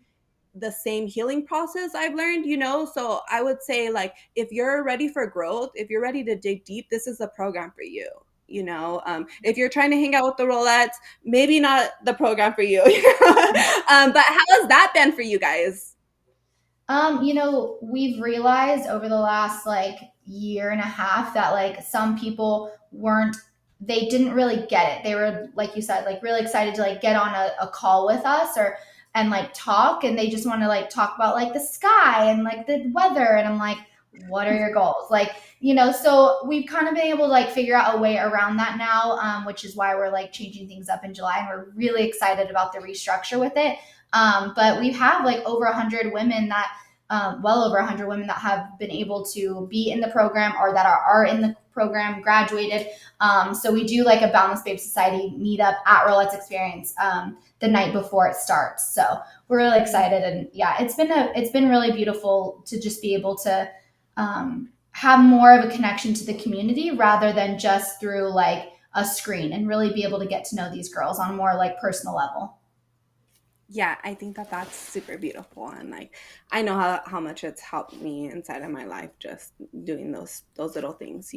the same healing process, I've learned. So I would say, like, if you're ready for growth, if you're ready to dig deep, this is the program for you. If you're trying to hang out with the Rollettes, maybe not the program for you. But how has that been for you guys? We've realized over the last like year and a half that like some people they didn't really get it. They were, like you said, like really excited to like get on a call with us and like talk, and they just want to like talk about like the sky and like the weather. And I'm like, what are your goals? Like, so we've kind of been able to like figure out a way around that now, which is why we're like changing things up in July, and we're really excited about the restructure with it. But we have like over 100 women that, well over 100 women that have been able to be in the program or that are in the program, graduated. So we do like a Boundless Babe Society meetup at Rollettes Experience the night before it starts. So we're really excited, and yeah, it's been really beautiful to just be able to have more of a connection to the community rather than just through like a screen, and really be able to get to know these girls on a more like personal level. Yeah, I think that that's super beautiful, and like I know how much it's helped me inside of my life, just doing those little things.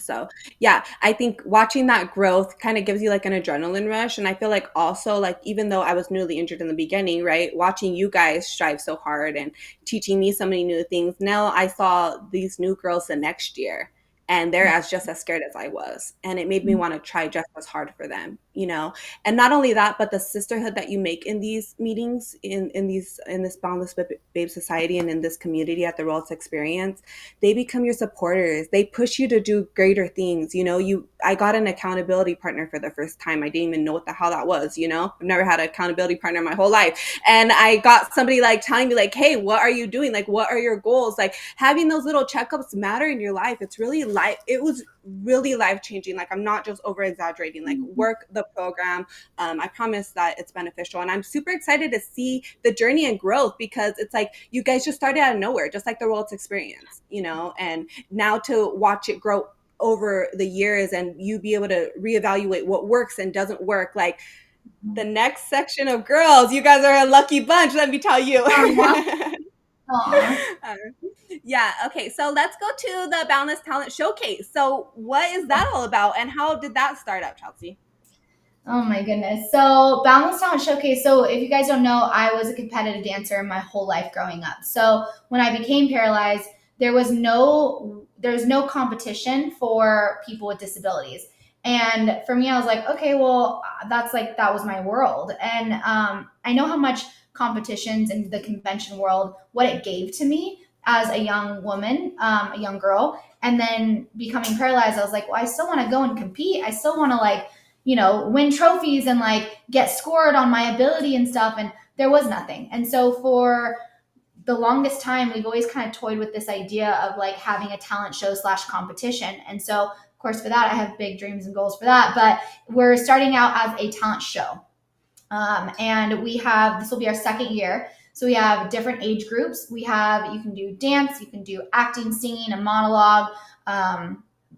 So yeah, I think watching that growth kind of gives you like an adrenaline rush. And I feel like also, like, even though I was newly injured in the beginning, right, watching you guys strive so hard and teaching me so many new things, now I saw these new girls the next year, and they're just as scared as I was, and it made me want to try just as hard for them. And not only that, but the sisterhood that you make in these meetings, in this Boundless Babe Society, and in this community at the Rolls Experience, they become your supporters. They push you to do greater things. I got an accountability partner for the first time. I didn't even know what the hell that was. I've never had an accountability partner my whole life, and I got somebody like telling me like, hey, what are you doing? Like, what are your goals? Like, having those little checkups matter in your life. It was really life changing. Like, I'm not just over exaggerating. Like, work the program. I promise that it's beneficial, and I'm super excited to see the journey and growth, because it's like you guys just started out of nowhere, just like the Rollettes Experience, and now to watch it grow over the years, and you be able to reevaluate what works and doesn't work. Like, the next section of girls, you guys are a lucky bunch, let me tell you. Aw. Yeah. Okay. So let's go to the Boundless Talent Showcase. So what is that all about, and how did that start up, Chelsie? Oh my goodness. So Boundless Talent Showcase. So if you guys don't know, I was a competitive dancer my whole life growing up. So when I became paralyzed, there was no competition for people with disabilities. And for me, I was like, okay, well, that was my world. And I know how much competitions in the convention world, what it gave to me as a young woman, a young girl. And then becoming paralyzed, I was like, well, I still want to go and compete. I still want to like, win trophies and like get scored on my ability and stuff. And there was nothing. And so for the longest time, we've always kind of toyed with this idea of like having a talent show / competition. And so, of course, for that, I have big dreams and goals for that. But we're starting out as a talent show. And this will be our second year. So we have different age groups. You can do dance, you can do acting, singing, a monologue,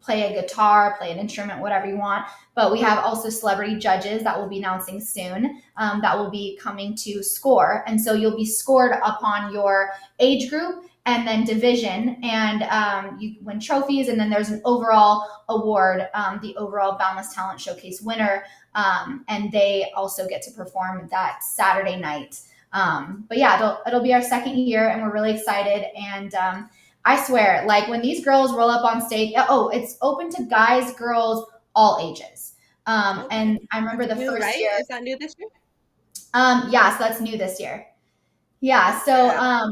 play a guitar, play an instrument, whatever you want. But we have also celebrity judges that we'll be announcing soon, that will be coming to score. And so you'll be scored upon your age group and then division, and you win trophies. And then there's an overall award, the overall Boundless Talent Showcase winner, and they also get to perform that Saturday night. But yeah, it'll be our second year, and we're really excited. And I swear, like when these girls roll up on stage, it's open to guys, girls, all ages. Okay. And I remember the New, first right? year. Is that new this year? Yeah, so that's new this year. Yeah, so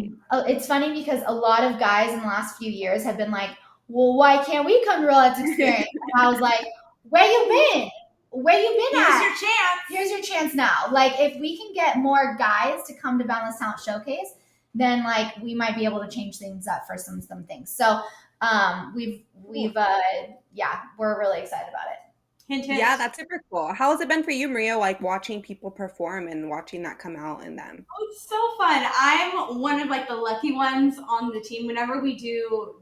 it's funny because a lot of guys in the last few years have been like, well, why can't we come to Rollettes Experience? And I was like, where you been? Where you been Here's at? your chance. Here's your chance now. Like, if we can get more guys to come to Boundless Talent Showcase, then like we might be able to change things up for some things. So we're really excited about it. Hint, Yeah, hint. that's super cool. How has it been for you, Maria, like watching people perform and watching that come out in them? Oh, it's so fun. I'm one of like the lucky ones on the team. Whenever we do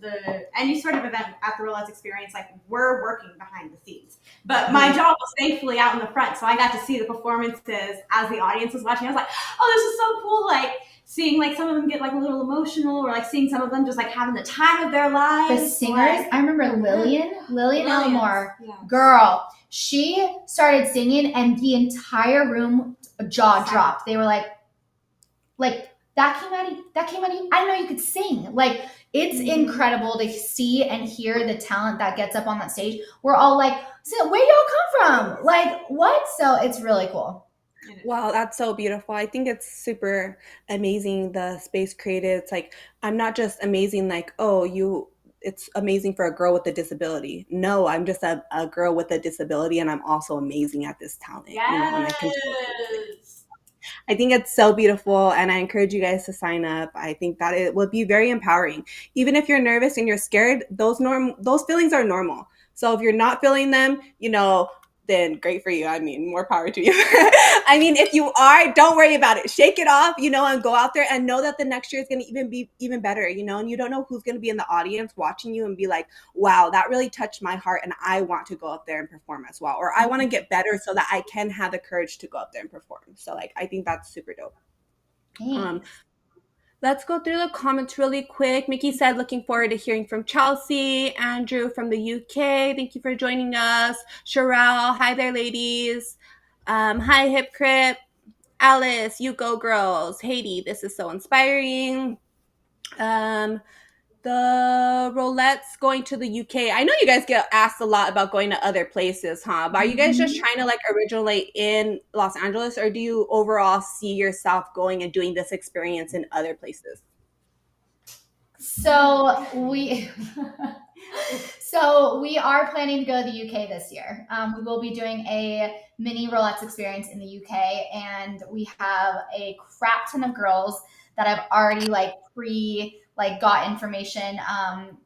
any sort of event at the Rollettes experience, like we're working behind the scenes. But my job was thankfully out in the front, so I got to see the performances as the audience was watching. I was like, oh, this is so cool. Like seeing like some of them get like a little emotional, or like seeing some of them just like having the time of their lives. The singers, I remember Lillian Elmore, yes. girl, she started singing and the entire room jaw dropped. They were like that came out of you. I didn't know you could sing. Like it's incredible to see and hear the talent that gets up on that stage. We're all like, so where y'all come from? Like what? So it's really cool. Wow, that's so beautiful. I think it's super amazing the space created. It's like I'm not just amazing like, oh, it's amazing for a girl with a disability. No, I'm just a girl with a disability and I'm also amazing at this talent, and I can Yes. I think it's so beautiful and I encourage you guys to sign up. I think that it will be very empowering. Even if you're nervous and you're scared, those feelings are normal. So if you're not feeling them, then great for you. I mean, more power to you. I mean, if you are, don't worry about it. Shake it off, and go out there and know that the next year is going to even be even better, and you don't know who's going to be in the audience watching you and be like, wow, that really touched my heart and I want to go up there and perform as well. Or I want to get better so that I can have the courage to go up there and perform. So like, I think that's super dope. Let's go through the comments really quick. Mickey said, looking forward to hearing from Chelsie. Andrew from the UK, thank you for joining us. Sherelle, hi there, ladies. Hi, Hip Crip. Alice, you go girls. Haiti, this is so inspiring. The Rollettes going to the UK. I know you guys get asked a lot about going to other places, huh? But are you guys just trying to like originate in Los Angeles, or do you overall see yourself going and doing this experience in other places? So we are planning to go to the UK this year. We will be doing a mini Rollettes experience in the UK, and we have a crap ton of girls that have already got information.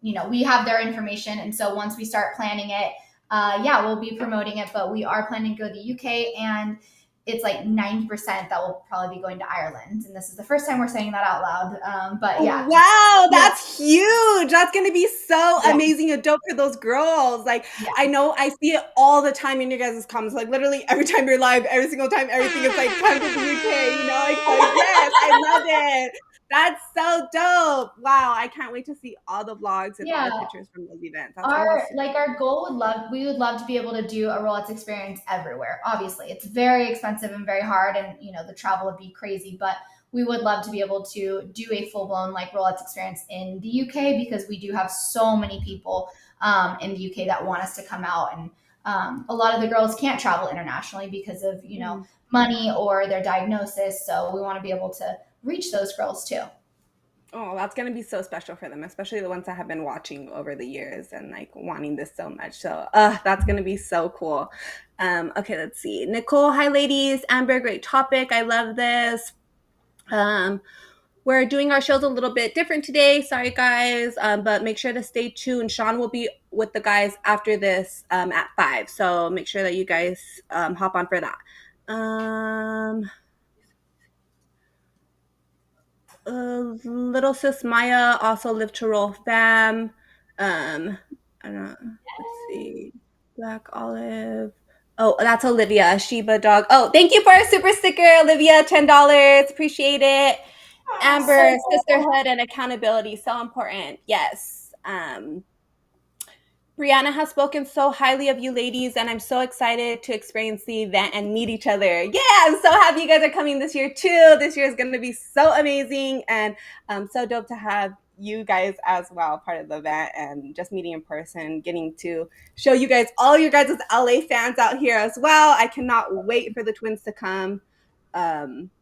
We have their information, and so once we start planning it, we'll be promoting it. But we are planning to go to the UK, and it's like 90% that will probably be going to Ireland. And this is the first time we're saying that out loud. But yeah. Wow, that's huge. That's going to be so amazing and dope for those girls. Like, I know I see it all the time in your guys' comments. Like, literally every time you're live, every single time, everything is like, come to the UK, Like, yes, I love it. That's so dope. Wow, I can't wait to see all the vlogs and all the pictures from those events. That's our goal we would love to be able to do a Rollettes experience everywhere. Obviously, it's very expensive and very hard, and the travel would be crazy, but we would love to be able to do a full-blown like Rollettes experience in the UK, because we do have so many people in the UK that want us to come out, and a lot of the girls can't travel internationally because of money or their diagnosis. So we want to be able to reach those girls too. Oh, that's going to be so special for them, especially the ones that have been watching over the years and like wanting this so much. So that's going to be so cool. Okay, let's see. Nicole, hi ladies. Amber, great topic. I love this. We're doing our shows a little bit different today. Sorry, guys, but make sure to stay tuned. Sean will be with the guys after this at 5. So make sure that you guys hop on for that. Little sis Maya, also Live to Roll fam. I don't know. Let's see. Black Olive. Oh, that's Olivia, Sheba dog. Oh, thank you for a super sticker, Olivia. $10. Appreciate it. Amber, sisterhood and accountability, so important. Yes. Brianna has spoken so highly of you ladies, and I'm so excited to experience the event and meet each other. Yeah, I'm so happy you guys are coming this year too. This year is going to be so amazing and so dope to have you guys as well, part of the event, and just meeting in person, getting to show you guys, all your guys' LA fans out here as well. I cannot wait for the twins to come.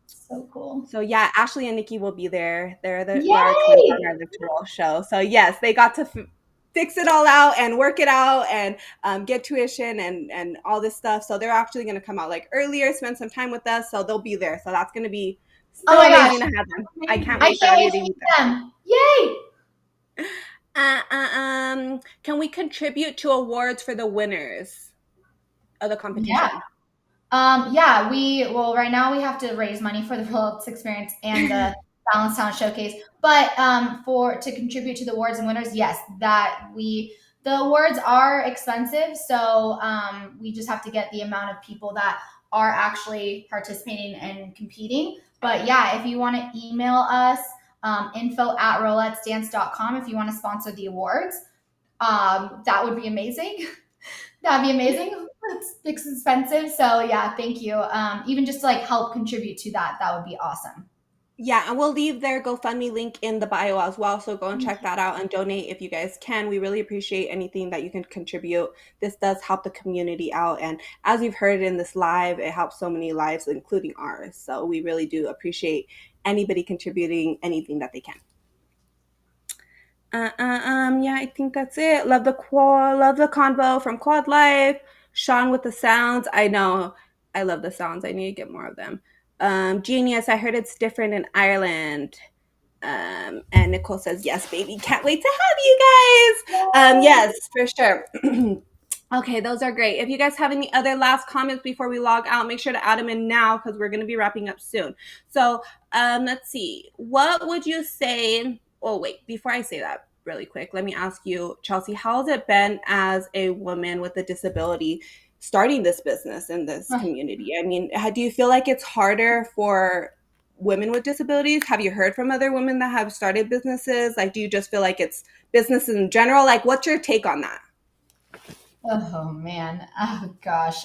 So cool. So yeah, Ashley and Nikki will be there. They're twins on our Literal show. So yes, they got to fix it all out and work it out and get tuition and all this stuff. So they're actually going to come out like earlier, spend some time with us. So they'll be there. So that's going to be so amazing to have them. I can't wait to meet them. Yay! Can we contribute to awards for the winners? of the Yeah. competition? Yeah, right now we have to raise money for the Rollettes experience and the Balance Talent Showcase. But for to contribute to the awards and winners, yes, the awards are expensive, so we just have to get the amount of people that are actually participating and competing. But yeah, if you want to email us, info@rollettesdance.com if you want to sponsor the awards, that would be amazing. That'd be amazing. It's expensive. So yeah, thank you. Even just to like help contribute to that, that would be awesome. Yeah, and we'll leave their GoFundMe link in the bio as well. So go and check that out and donate if you guys can. We really appreciate anything that you can contribute. This does help the community out. And as you've heard in this live, it helps so many lives, including ours. So we really do appreciate anybody contributing anything that they can. Yeah, I think that's it. Love the convo from Quad Life. Sean with the sounds. I know. I love the sounds. I need to get more of them. Genius. I heard it's different in Ireland. And Nicole says, yes, baby. Can't wait to have you guys. Yes, for sure. Okay, those are great. If you guys have any other last comments before we log out, make sure to add them in now because we're going to be wrapping up soon. So let's see. What would you say? Oh, wait, before I say that, really quick, let me ask you, Chelsie, how has it been as a woman with a disability starting this business in this community? I mean, do you feel like it's harder for women with disabilities? Have you heard from other women that have started businesses? Like, do you just feel like it's businesses in general? Like, what's your take on that? Oh man. Oh gosh.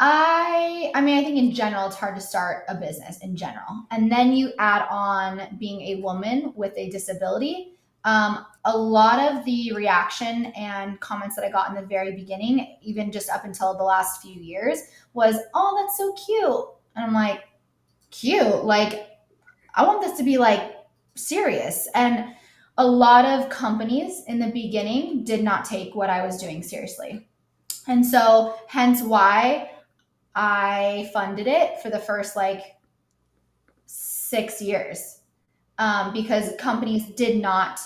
I mean, I think in general it's hard to start a business in general. And then you add on being a woman with a disability. A lot of the reaction and comments that I got in the very beginning, even just up until the last few years, was, "Oh, that's so cute." And I'm like, "Cute? Like I want this to be like serious." And a lot of companies in the beginning did not take what I was doing seriously. And so, hence why I funded it for the first like 6 years, because companies did not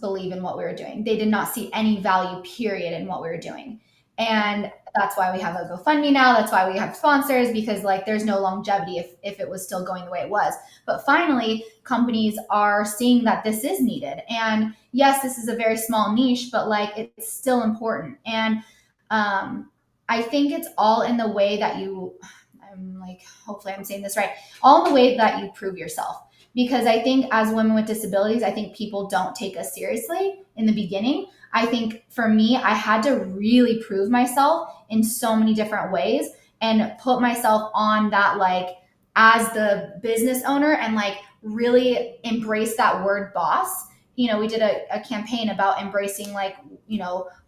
believe in what we were doing. They did not see any value, period, in what we were doing. And that's why we have a GoFundMe now. That's why we have sponsors, because like there's no longevity if it was still going the way it was. But finally, companies are seeing that this is needed. And yes, this is a very small niche, but like it's still important. And I think it's all in the way that I'm like, hopefully I'm saying this right, all in the way that you prove yourself. Because I think as women with disabilities, I think people don't take us seriously in the beginning. I think for me, I had to really prove myself in so many different ways and put myself on that, like, as the business owner, and like really embrace that word boss. We did a campaign about embracing, like,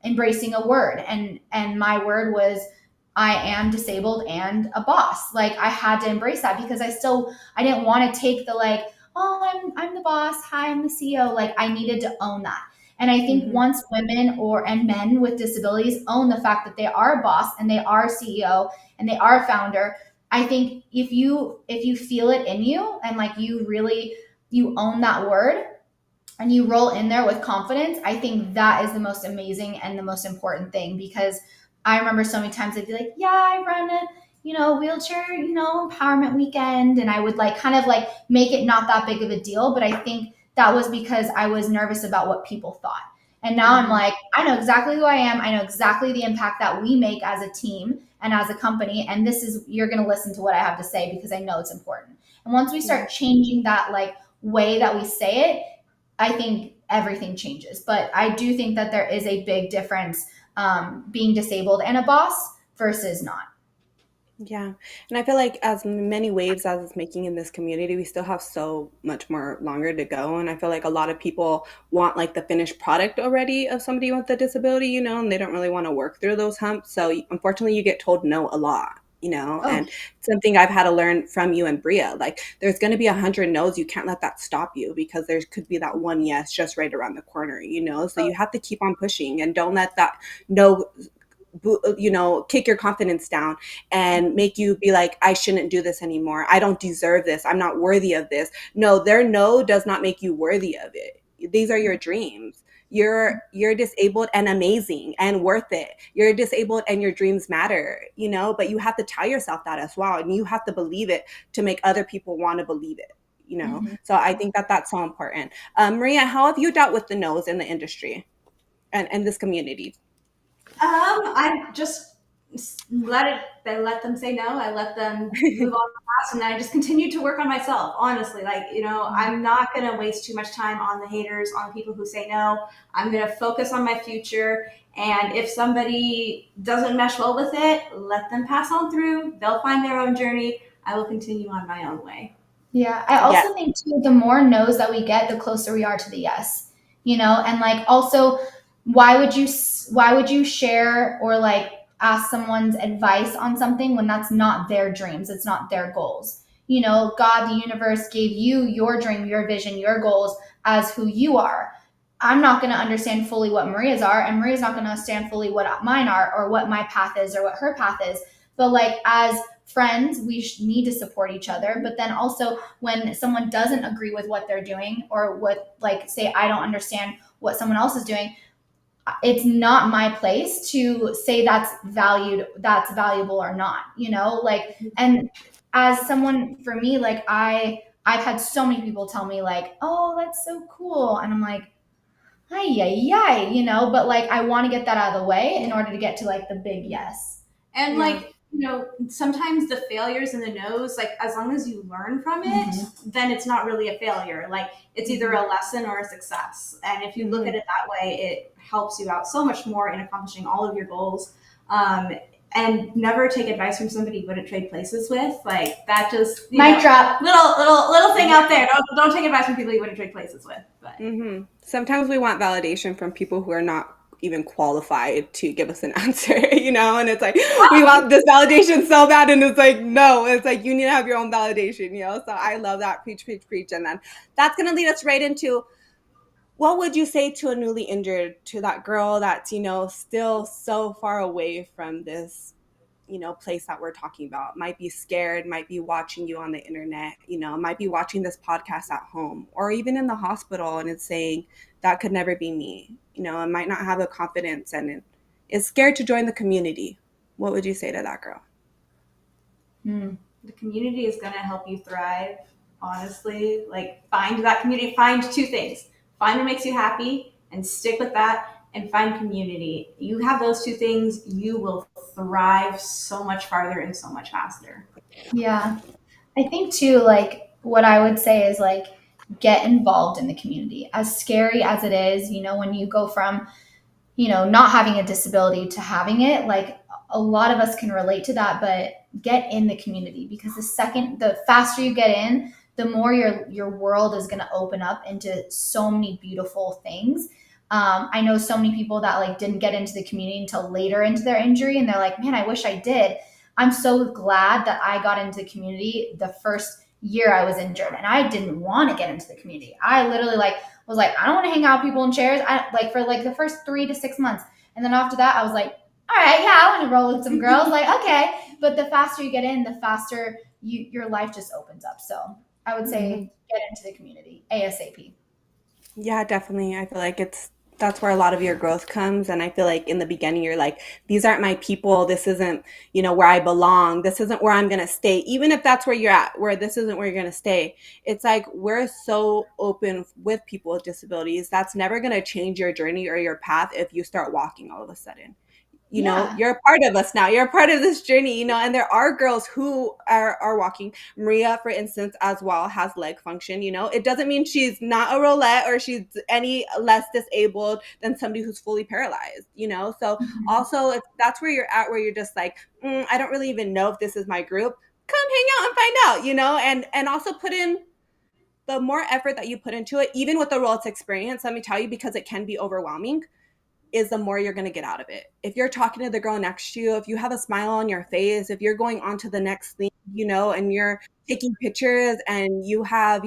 embracing a word, and my word was, I am disabled and a boss. Like I had to embrace that because I didn't want to take the like, oh, I'm the boss. Hi, I'm the CEO. Like I needed to own that. And I think once women and men with disabilities own the fact that they are a boss and they are a CEO and they are a founder, I think if you feel it in you and like you own that word and you roll in there with confidence, I think that is the most amazing and the most important thing. Because I remember so many times I'd be like, yeah, I run a, wheelchair, empowerment weekend. And I would like kind of like make it not that big of a deal. But I think that was because I was nervous about what people thought. And now I'm like, I know exactly who I am. I know exactly the impact that we make as a team and as a company. And you're going to listen to what I have to say because I know it's important. And once we start changing that like way that we say it, I think everything changes. But I do think that there is a big difference, being disabled and a boss versus not. Yeah. And I feel like as many waves as it's making in this community, we still have so much more longer to go. And I feel like a lot of people want like the finished product already of somebody with a disability, and they don't really want to work through those humps. So unfortunately, you get told no a lot. Oh, And something I've had to learn from you and Bria, like there's going to be 100 no's. You can't let that stop you because there could be that one yes just right around the corner, so you have to keep on pushing and don't let that no kick your confidence down and make you be like, I shouldn't do this anymore. I don't deserve this. I'm not worthy of this. No, their no does not make you worthy of it. These are your dreams. you're disabled and amazing and worth it. You're disabled and your dreams matter, but you have to tell yourself that as well, and you have to believe it to make other people want to believe it. Mhm. So I think that that's so important. Maria, how have you dealt with the no's in the industry and this community? I just let them say no. I let them move on fast, and I just continued to work on myself. Honestly, I'm not gonna waste too much time on the haters, on people who say no. I'm gonna focus on my future, and if somebody doesn't mesh well with it, let them pass on through. They'll find their own journey. I will continue on my own way. Yeah, I Yeah. also think too, the more no's that we get, the closer we are to the yes. And like also, why would you share or like ask someone's advice on something when that's not their dreams, it's not their goals. God, the universe gave you your dream, your vision, your goals as who you are. I'm not going to understand fully what Maria's are, and Maria's not going to understand fully what mine are, or what my path is, or what her path is. But like as friends, we need to support each other. But then also, when someone doesn't agree with what they're doing, or what, like, say, I don't understand what someone else is doing, it's not my place to say that's valuable or not, like. And as someone, for me, like, I've had so many people tell me like, oh, that's so cool, and I'm like, ay, ay, ay, but like, I want to get that out of the way in order to get to like the big yes. And Yeah. sometimes the failures and the no's, like as long as you learn from it, then it's not really a failure. Like it's either a lesson or a success. And if you look at it that way, it helps you out so much more in accomplishing all of your goals. And never take advice from somebody you wouldn't trade places with. Like that just Mic drop. little thing out there. Don't take advice from people you wouldn't trade places with. But Sometimes we want validation from people who are not even qualified to give us an answer, and it's like we want this validation so bad, and it's like, no, it's like you need to have your own validation. So I love that. Preach, preach, preach. And then that's going to lead us right into, what would you say to a newly injured, to that girl that's still so far away from this place that we're talking about, might be scared, might be watching you on the internet, might be watching this podcast at home or even in the hospital, and it's saying that could never be me, and might not have the confidence and is scared to join the community? What would you say to that girl? The community is going to help you thrive, honestly. Like find that community. Find two things: find what makes you happy and stick with that, and find community. You have those two things, you will thrive so much farther and so much faster. Yeah. I think too, like, what I would say is like, get involved in the community. As scary as it is, when you go from, not having a disability to having it, like, a lot of us can relate to that, but get in the community, because the faster you get in, the more your world is going to open up into so many beautiful things. I know so many people that like didn't get into the community until later into their injury, and they're like, man, I wish I did. I'm so glad that I got into the community the first year I was injured, and I didn't want to get into the community. I literally was like, I don't want to hang out with people in chairs. I like for like the first 3 to 6 months, and then after that, I was like, all right, yeah, I want to roll with some girls. Like, okay, but the faster you get in, the faster your life just opens up. So I would say get into the community ASAP. Yeah, definitely. I feel like that's where a lot of your growth comes. And I feel like in the beginning, you're like, these aren't my people. This isn't, where I belong. This isn't where I'm going to stay. Even if that's where you're at, where this isn't where you're going to stay. It's like, we're so open with people with disabilities. That's never going to change your journey or your path if you start walking all of a sudden. Yeah. You're a part of us now. You're a part of this journey, and there are girls who are walking. Maria, for instance, as well, has leg function. It doesn't mean she's not a roulette or she's any less disabled than somebody who's fully paralyzed. So also, if that's where you're at, where you're just like, I don't really even know if this is my group, come hang out and find out, and also put in the more effort that you put into it, even with the Rollettes experience, let me tell you, because it can be overwhelming, is the more you're going to get out of it. If you're talking to the girl next to you, if you have a smile on your face, if you're going on to the next thing, and you're taking pictures and you have,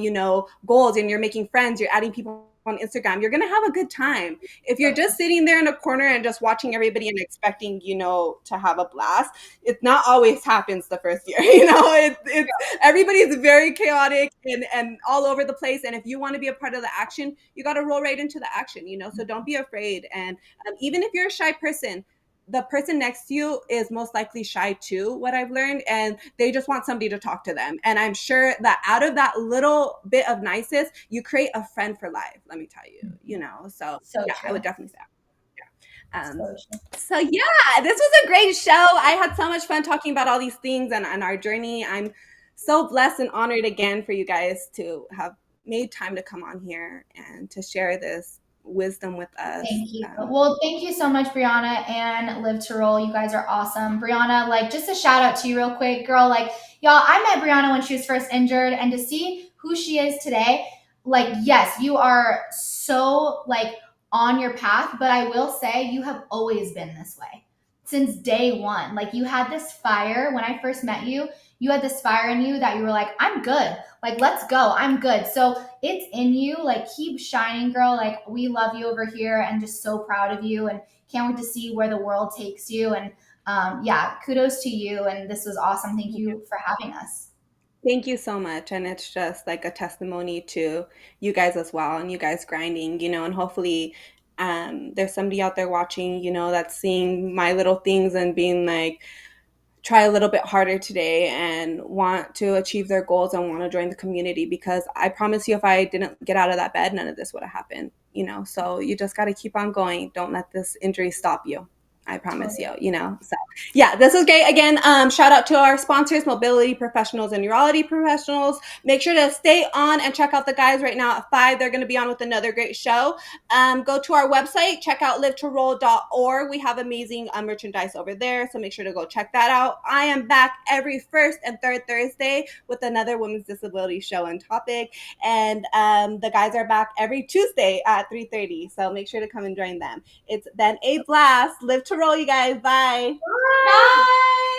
goals and you're making friends, you're adding people on Instagram, you're gonna have a good time. If you're just sitting there in a corner and just watching everybody and expecting, to have a blast, it not always happens the first year. It's everybody's very chaotic and all over the place. And if you want to be a part of the action, you got to roll right into the action. So don't be afraid. And even if you're a shy person, the person next to you is most likely shy too, what I've learned, and they just want somebody to talk to them. And I'm sure that out of that little bit of niceness, you create a friend for life, let me tell you, so yeah, true. I would definitely say that. So true. So yeah, this was a great show. I had so much fun talking about all these things and our journey. I'm so blessed and honored again for you guys to have made time to come on here and to share this wisdom with us. Thank you. Well, thank you so much, Brianna and Live to Roll. You guys are awesome. Brianna, like, just a shout out to you real quick, girl. Like, y'all, I met Brianna when she was first injured, and to see who she is today, like, yes, you are so, like, on your path, but I will say you have always been this way since day one. Like, you had this fire when I first met you. You had this fire in you that you were like, I'm good. Like, let's go. I'm good. So it's in you. Like, keep shining, girl. Like, we love you over here and just so proud of you and can't wait to see where the world takes you. And yeah, kudos to you. And this was awesome. Thank you for having us. Thank you so much. And it's just like a testimony to you guys as well and you guys grinding, and hopefully there's somebody out there watching, that's seeing my little things and being like, try a little bit harder today and want to achieve their goals and want to join the community, because I promise you, if I didn't get out of that bed, none of this would have happened, so you just got to keep on going. Don't let this injury stop you. I promise you, so yeah, this was great. Again, shout out to our sponsors, mobility professionals and urology professionals. Make sure to stay on and check out the guys right now at 5. They're going to be on with another great show. Go to our website, check out livetoroll.org. We have amazing merchandise over there, so make sure to go check that out. I am back every first and third Thursday with another women's disability show and topic, and the guys are back every Tuesday at 3:30, so make sure to come and join them. It's been a blast. Live to roll, you guys. Bye. Bye.